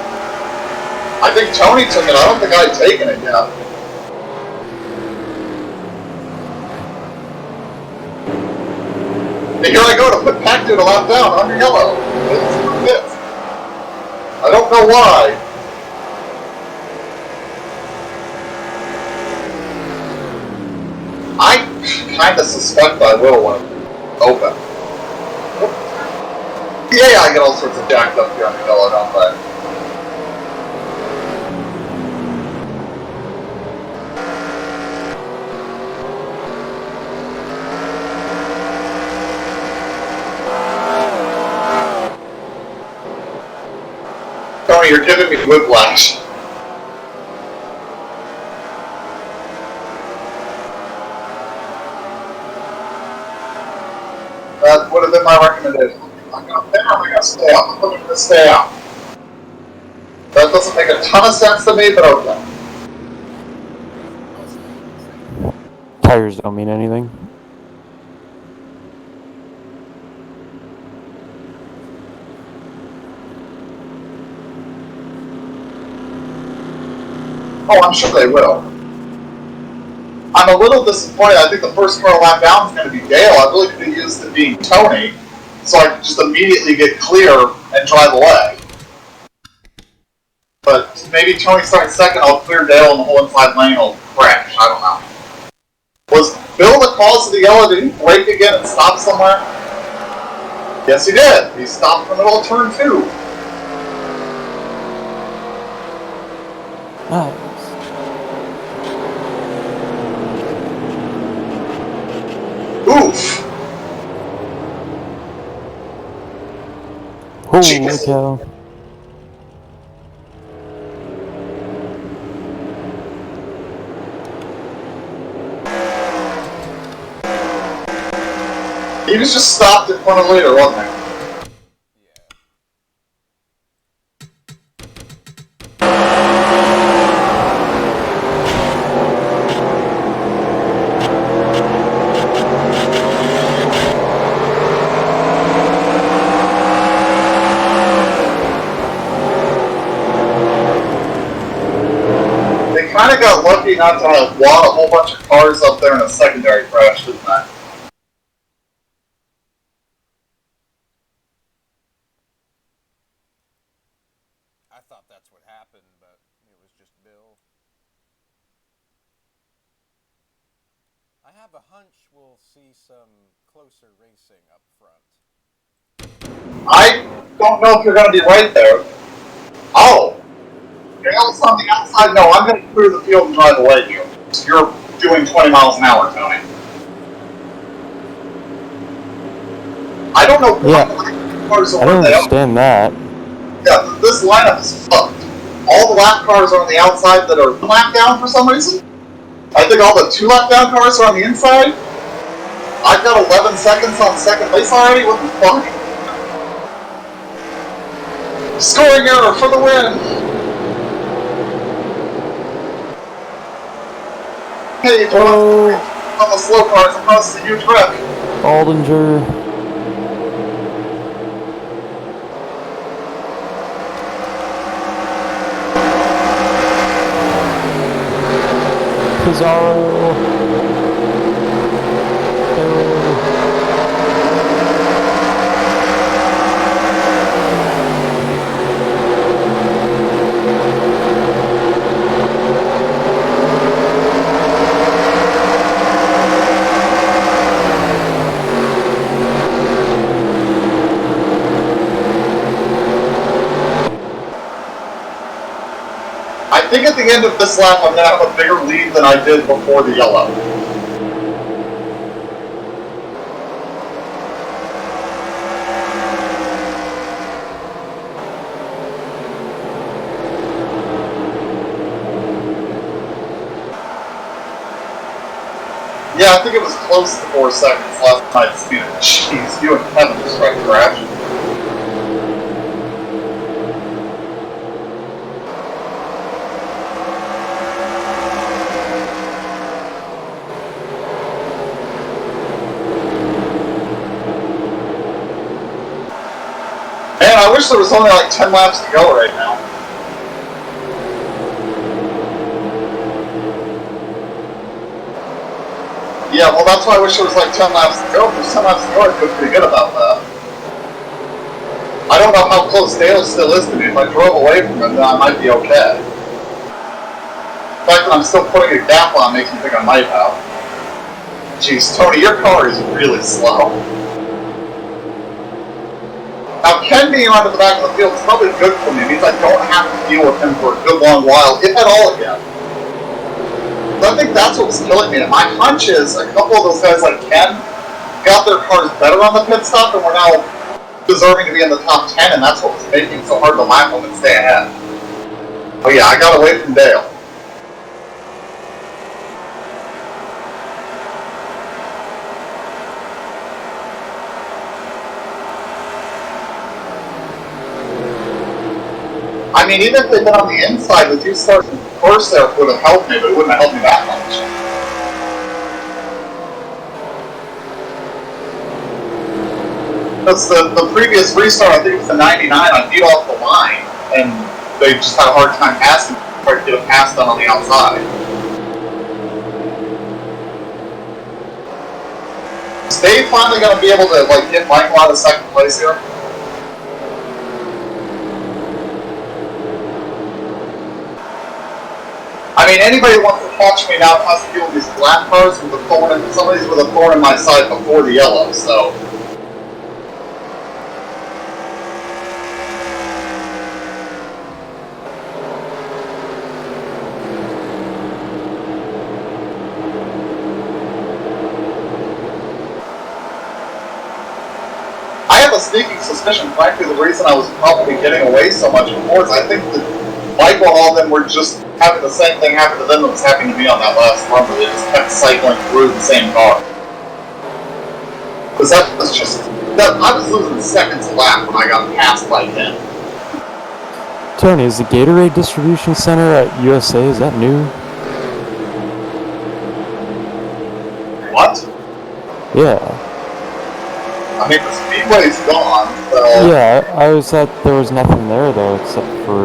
I think Tony took it. I don't think I had taken it yet. And here I go to put Pac Dude a lap down under yellow. It's I don't know why. I kind of suspect I will when it's open. Yeah, I get all sorts of jacked up here on the yellow, don't I? Tony, you're giving me whiplash. That would have been my recommendation. I'm going to stay out. I'm looking to stay out. That doesn't make a ton of sense to me, but okay. Tires don't mean anything. Oh, I'm sure they will. I'm a little disappointed. I think the first car lap down is going to be Dale. I really could have used it being Tony, so I could just immediately get clear and drive away. But maybe Tony starting second, I'll clear Dale and the whole inside lane will crash. I don't know. Was Bill the cause of the yellow? Did he brake again and stop somewhere? Yes, he did. He stopped in the middle of turn 2. Nice. Oof. Holy cow. He was just stopped in front of later, wasn't he? Kind of got lucky not to have wad a whole bunch of cars up there in a secondary crash, didn't I? I thought that's what happened, but it was just Bill. I have a hunch we'll see some closer racing up front. I don't know if you're going to be right there. Oh! Dale's on the outside. No, I'm going to clear the field and drive away here. You're doing 20 miles an hour, Tony. I don't know why cars are I don't understand that. Yeah, this lineup is fucked. All the lap cars are on the outside that are 1 lap down for some reason. I think all the 2 lap down cars are on the inside. I've got 11 seconds on second place already. What the fuck? Scoring error for the win. Hey, if you want on the slow cars, it causes a huge wreck. Aldinger. Pizarro. I think at the end of this lap, I'm going to have a bigger lead than I did before the yellow. Yeah, I think it was close to 4 seconds last night's speed. Jeez, you and Kevin just tried to crash. Man, I wish there was only like 10 laps to go right now. Yeah, well that's why I wish there was like 10 laps to go. If there's 10 laps to go, I feel pretty good about that. I don't know how close Dale still is to me. If I drove away from him, then I might be okay. The fact that I'm still putting a gap on makes me think I might have. Jeez, Tony, your car is really slow. Now, Ken being onto the back of the field is probably good for me. It means I don't have to deal with him for a good long while, if at all again. So I think that's what was killing me. And my hunch is a couple of those guys like Ken got their cars better on the pit stop and were now deserving to be in the top 10, and that's what was making it so hard to lap them and stay ahead. Oh yeah, I got away from Dale. I mean, even if they'd been on the inside, with you starting first there would have helped me, but it wouldn't have helped me that much. Because the previous restart, I think it was the 99, I beat off the line, and they just had a hard time passing, tried to get a pass done on the outside. Is Dave finally going to be able to like get Michael out of second place here? I mean, anybody who wants to catch me now has to deal with these black cars with a thorn, and somebody's with a thorn in my side before the yellow, so. I have a sneaking suspicion, frankly, the reason I was probably getting away so much before is I think that Michael and all of them were just having the same thing happen to them that was happening to me on that last run, where they just kept cycling through the same car. Because that was just... I was losing seconds a lap when I got passed by him. Tony, is the Gatorade distribution center at USA, is that new? What? Yeah. I mean, the Speedway's gone, so... Yeah, I was thought there was nothing there, though, except for,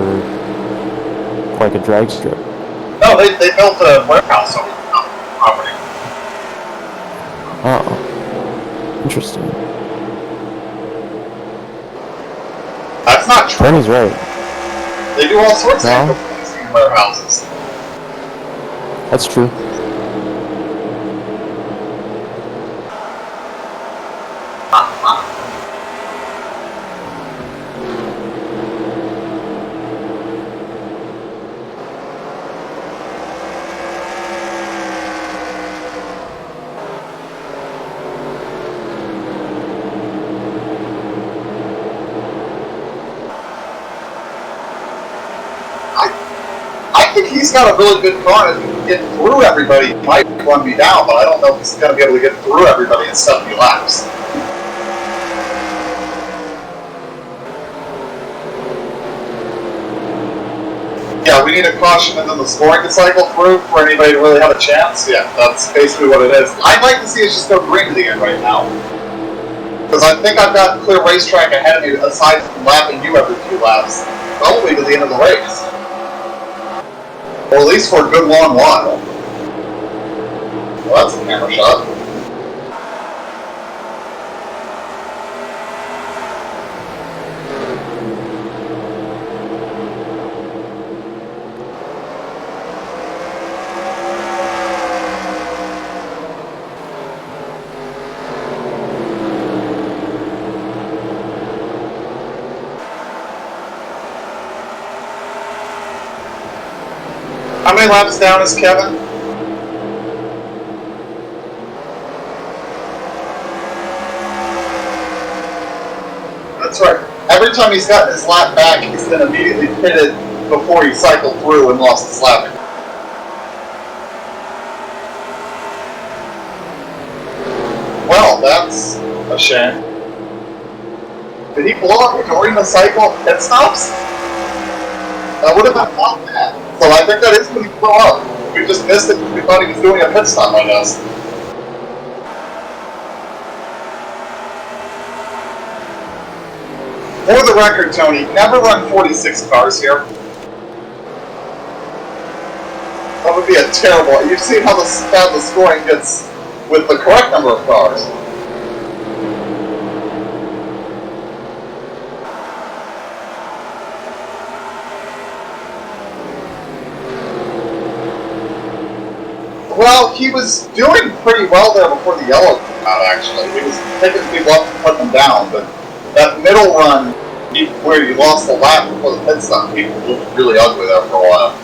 like, a drag strip. No, they built a warehouse over the property. Oh. Interesting. That's not true. Tony's right. They do all sorts of things in warehouses. That's true. if he's got a really good car and if he can get through everybody, he might run me down, but I don't know if he's going to be able to get through everybody in 70 laps. Yeah, we need a caution and then the scoring to cycle through for anybody to really have a chance. Yeah, that's basically what it is. I'd like to see us just go green to the end right now. Because I think I've got clear racetrack ahead of me, aside from lapping you every few laps, probably to the end of the race. Or at least for a good long while. Well, that's a camera shot. How many laps down is Kevin? That's right. Every time he's gotten his lap back, he's been immediately pitted before he cycled through and lost his lap. Well, that's a shame. Did he blow up during the cycle pit stops? That would have been not bad. So I think that is when he blew up. We just missed it. We thought he was doing a pit stop, I guess. For the record, Tony, never run 46 cars here. That would be a terrible... You've seen how bad the scoring gets with the correct number of cars. Well, he was doing pretty well there before the yellow came out, actually. He was picking people up and putting them down, but that middle run, where you lost the lap before the pit stop, people looked really ugly there for a while.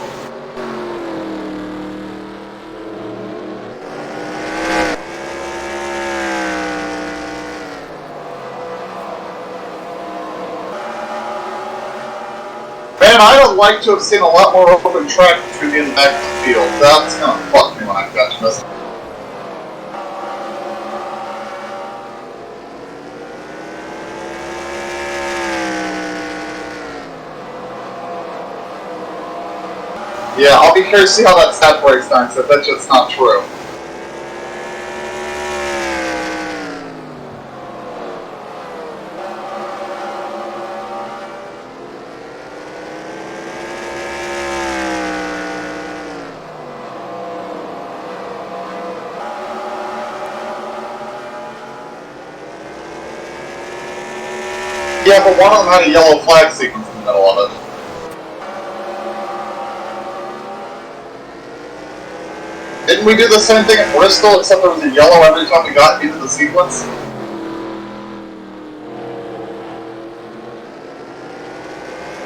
Man, I would like to have seen a lot more open track between me and the back of the field. That's gonna fuck me when I catch this. Yeah, I'll be curious to see how that stat breaks down, because I bet you it's not true. Yeah, but one of them had a yellow flag sequence in the middle of it. Didn't we do the same thing at Bristol, except there was a yellow every time we got into the sequence?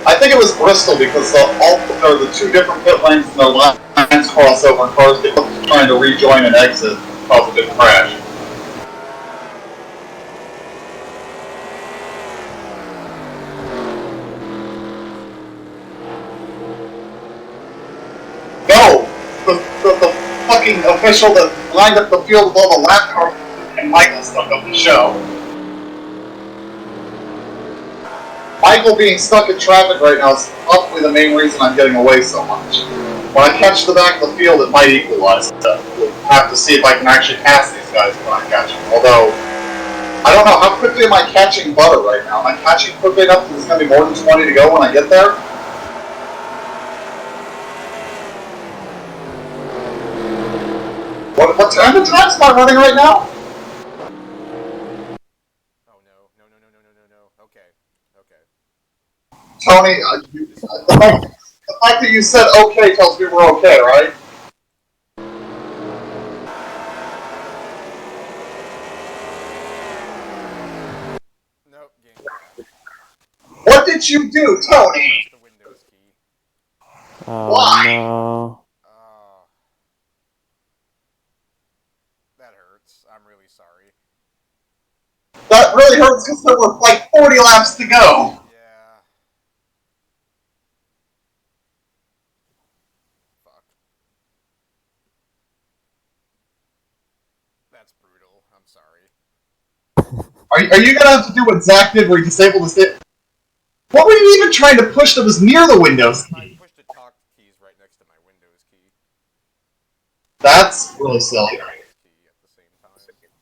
I think it was Bristol because there are the two different pit lanes and their lines cross over and cars get trying to rejoin and exit cause a big crash. No! The fucking official that lined up the field with all the lap cars and Michael stuck up the show. Michael being stuck in traffic right now is probably the main reason I'm getting away so much. When I catch the back of the field, it might equalize. We'll have to see if I can actually pass these guys when I catch them. Although, I don't know, how quickly am I catching butter right now? Am I catching quickly enough that there's going to be more than 20 to go when I get there? What time of tracks am I running right now? Oh no. Okay. Tony, the fact that you said okay tells me we're okay, right? Nope, game. What did you do, Tony? Press the Windows key. Oh, Why? no. That hurts. I'm really sorry. That really hurts because there were like 40 laps to go. Yeah. that's brutal. I'm sorry. Are you gonna have to do what Zach did, where he disabled his? What were you even trying to push that was near the Windows I key? pushed the talk keys right next to my Windows key. That's really silly. Key at the same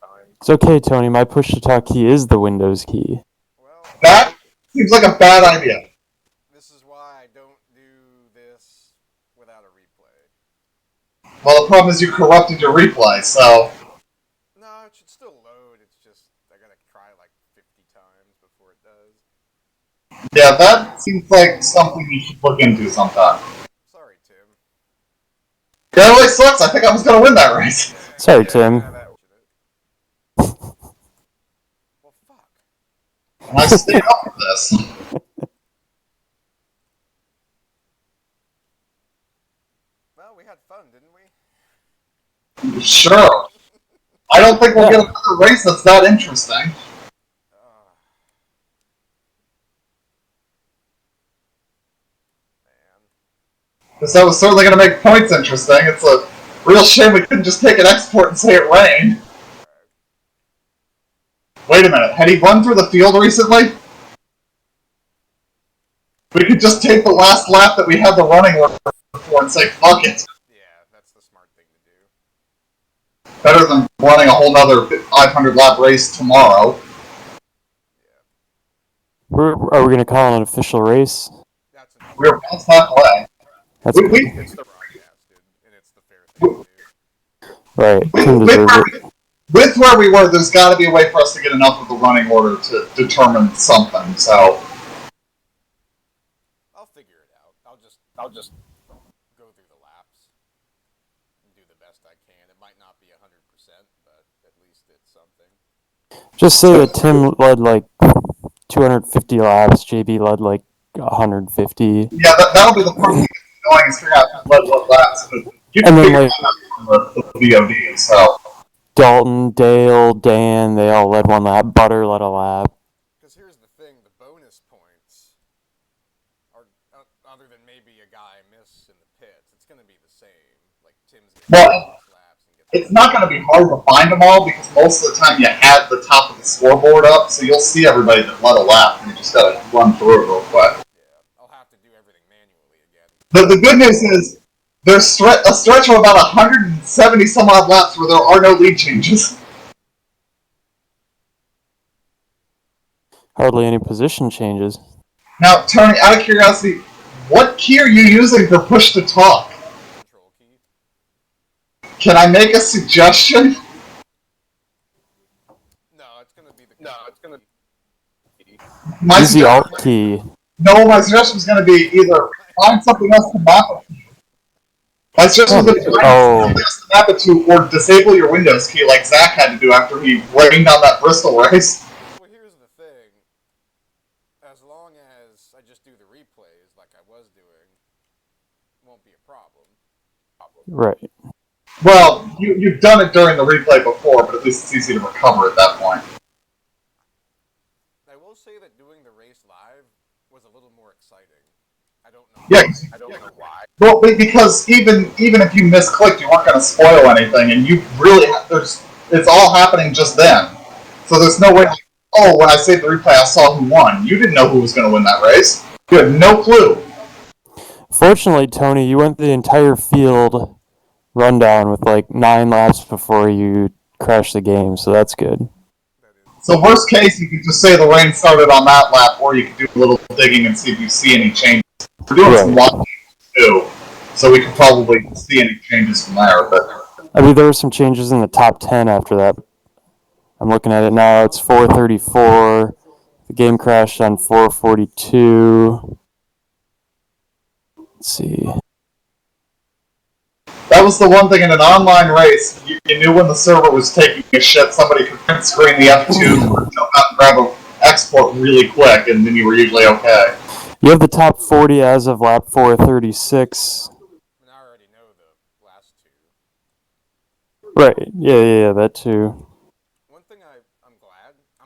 time. It's okay, Tony. My push-to-talk key is the Windows key. Well, That seems like a bad idea. this is why I don't do this without a replay. Well, the problem is you corrupted your replay, so... No, it should still load. It's just I gotta try like 50 times before it does. Yeah, that seems like something you should look into sometime. Sorry, Tim. That really sucks. I think I was gonna win that race. Sorry, Tim. Well, fuck. And I stayed up for this. Well, we had fun, didn't we? Sure. I don't think we'll get another race that's that interesting. Because that was certainly going to make points interesting. It's a real shame we couldn't just take an export and say it rained. Wait a minute, had he run through the field recently? We could just take the last lap that we had the running order for and say, fuck it. Yeah, that's the smart thing to do. Better than running a whole nother 500 lap race tomorrow. Are we going to call it an official race? We're both halfway. That's We- good. It's the broadcasted, and it's the fair thing to do. Right. Tim deserves it. With where we were, there's got to be a way for us to get enough of the running order to determine something, so... I'll figure it out. I'll just go through the laps and do the best I can. It might not be 100%, but at least it's something. Just say that Tim led like 250 laps, JB led like 150. Yeah, that'll be the part that gets annoying is figure out who led what laps. But you can And then, figure like, that out from the VOD, so... Dalton, Dale, Dan, they all led one lap. Butter led a lap. Because here's the thing, the bonus points are, other than maybe a guy miss in the pits, it's going to be the same. Like, Tim's going to Well, get laps and get it's not going to be hard to find them all because most of the time you had the top of the scoreboard up, so you'll see everybody that led a lap, and you just got to run through it real quick. Yeah, I'll have to do everything manually again. The good news is there's a stretch of about 170 some odd laps where there are no lead changes. Hardly any position changes. Now, Tony, out of curiosity, what key are you using for push to talk? Control key. Can I make a suggestion? No, it's going to be the key. My Use the suggestion, Alt key. no, my suggestion is going to be either find something else to map it to. My suggestion is going to be find something else to map it to, or disable your Windows key like Zach had to do after he rained on that Bristol race. Well, here's the thing. As long as I just do the replays like I was doing, it won't be a problem. Right. Well, you've done it during the replay before, but at least it's easy to recover at that point. I will say that doing the race live was a little more exciting. I don't know. Yeah. I don't know why. Well, because even if you misclicked, you weren't going to spoil anything, and you really it's all happening just then. So there's no way. Like, oh, when I saved the replay, I saw who won. You didn't know who was going to win that race. You had no clue. Fortunately, Tony, you went the entire field rundown with like 9 laps before you crashed the game, so that's good. So worst case, you could just say the rain started on that lap, or you could do a little digging and see if you see any changes. We're doing some watching too, so we could probably see any changes from there. But I mean, there were some changes in the top 10 after that. I'm looking at it now. It's 434. The game crashed on 442. Let's see. that was the one thing in an online race. You knew when the server was taking a shit. Somebody could print screen the F2 or jump out and grab an export really quick, and then you were usually okay. You have the top 40 as of lap 436. I mean, I already know the last two. Right. Yeah, that too. One thing I'm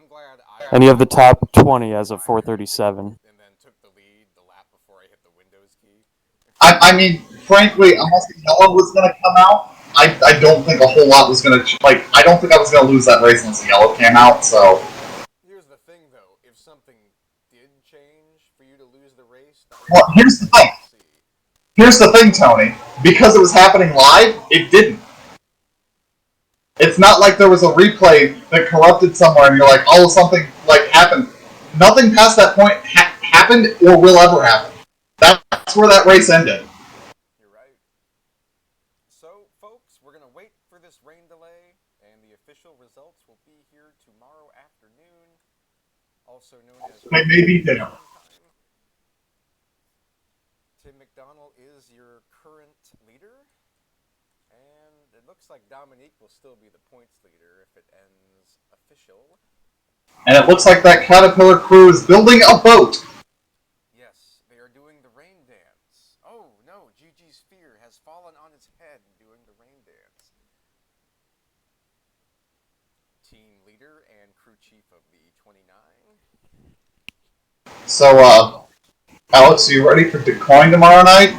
glad I... And you have the top 20 as of 437. And then took the lead the lap before I hit the Windows key. I mean, frankly, unless the yellow was going to come out, I don't think a whole lot was gonna I don't think I was gonna lose that race once the yellow came out. So Here's the thing, though. If something did change for you to lose the race, that well, would be here's the thing. exciting to see. Here's the thing, Tony. Because it was happening live, it didn't. It's not like there was a replay that corrupted somewhere and you're like, oh, something like happened. Nothing past that point happened or will ever happen. That's where that race ended. You're right. So, folks, we're going to wait for this rain delay, and the official results will be here tomorrow afternoon, also known as Maybe dinner. time. Tim McDonald is your current leader, and it looks like Dominique will still be the points leader if it ends official. And it looks like that Caterpillar crew is building a boat. Yes, they are doing the rain dance. Oh, no, Gigi's Sphere has fallen on its head doing the rain dance. Team leader and crew chief of the 29. So, Alex, are you ready for DeCoin tomorrow night?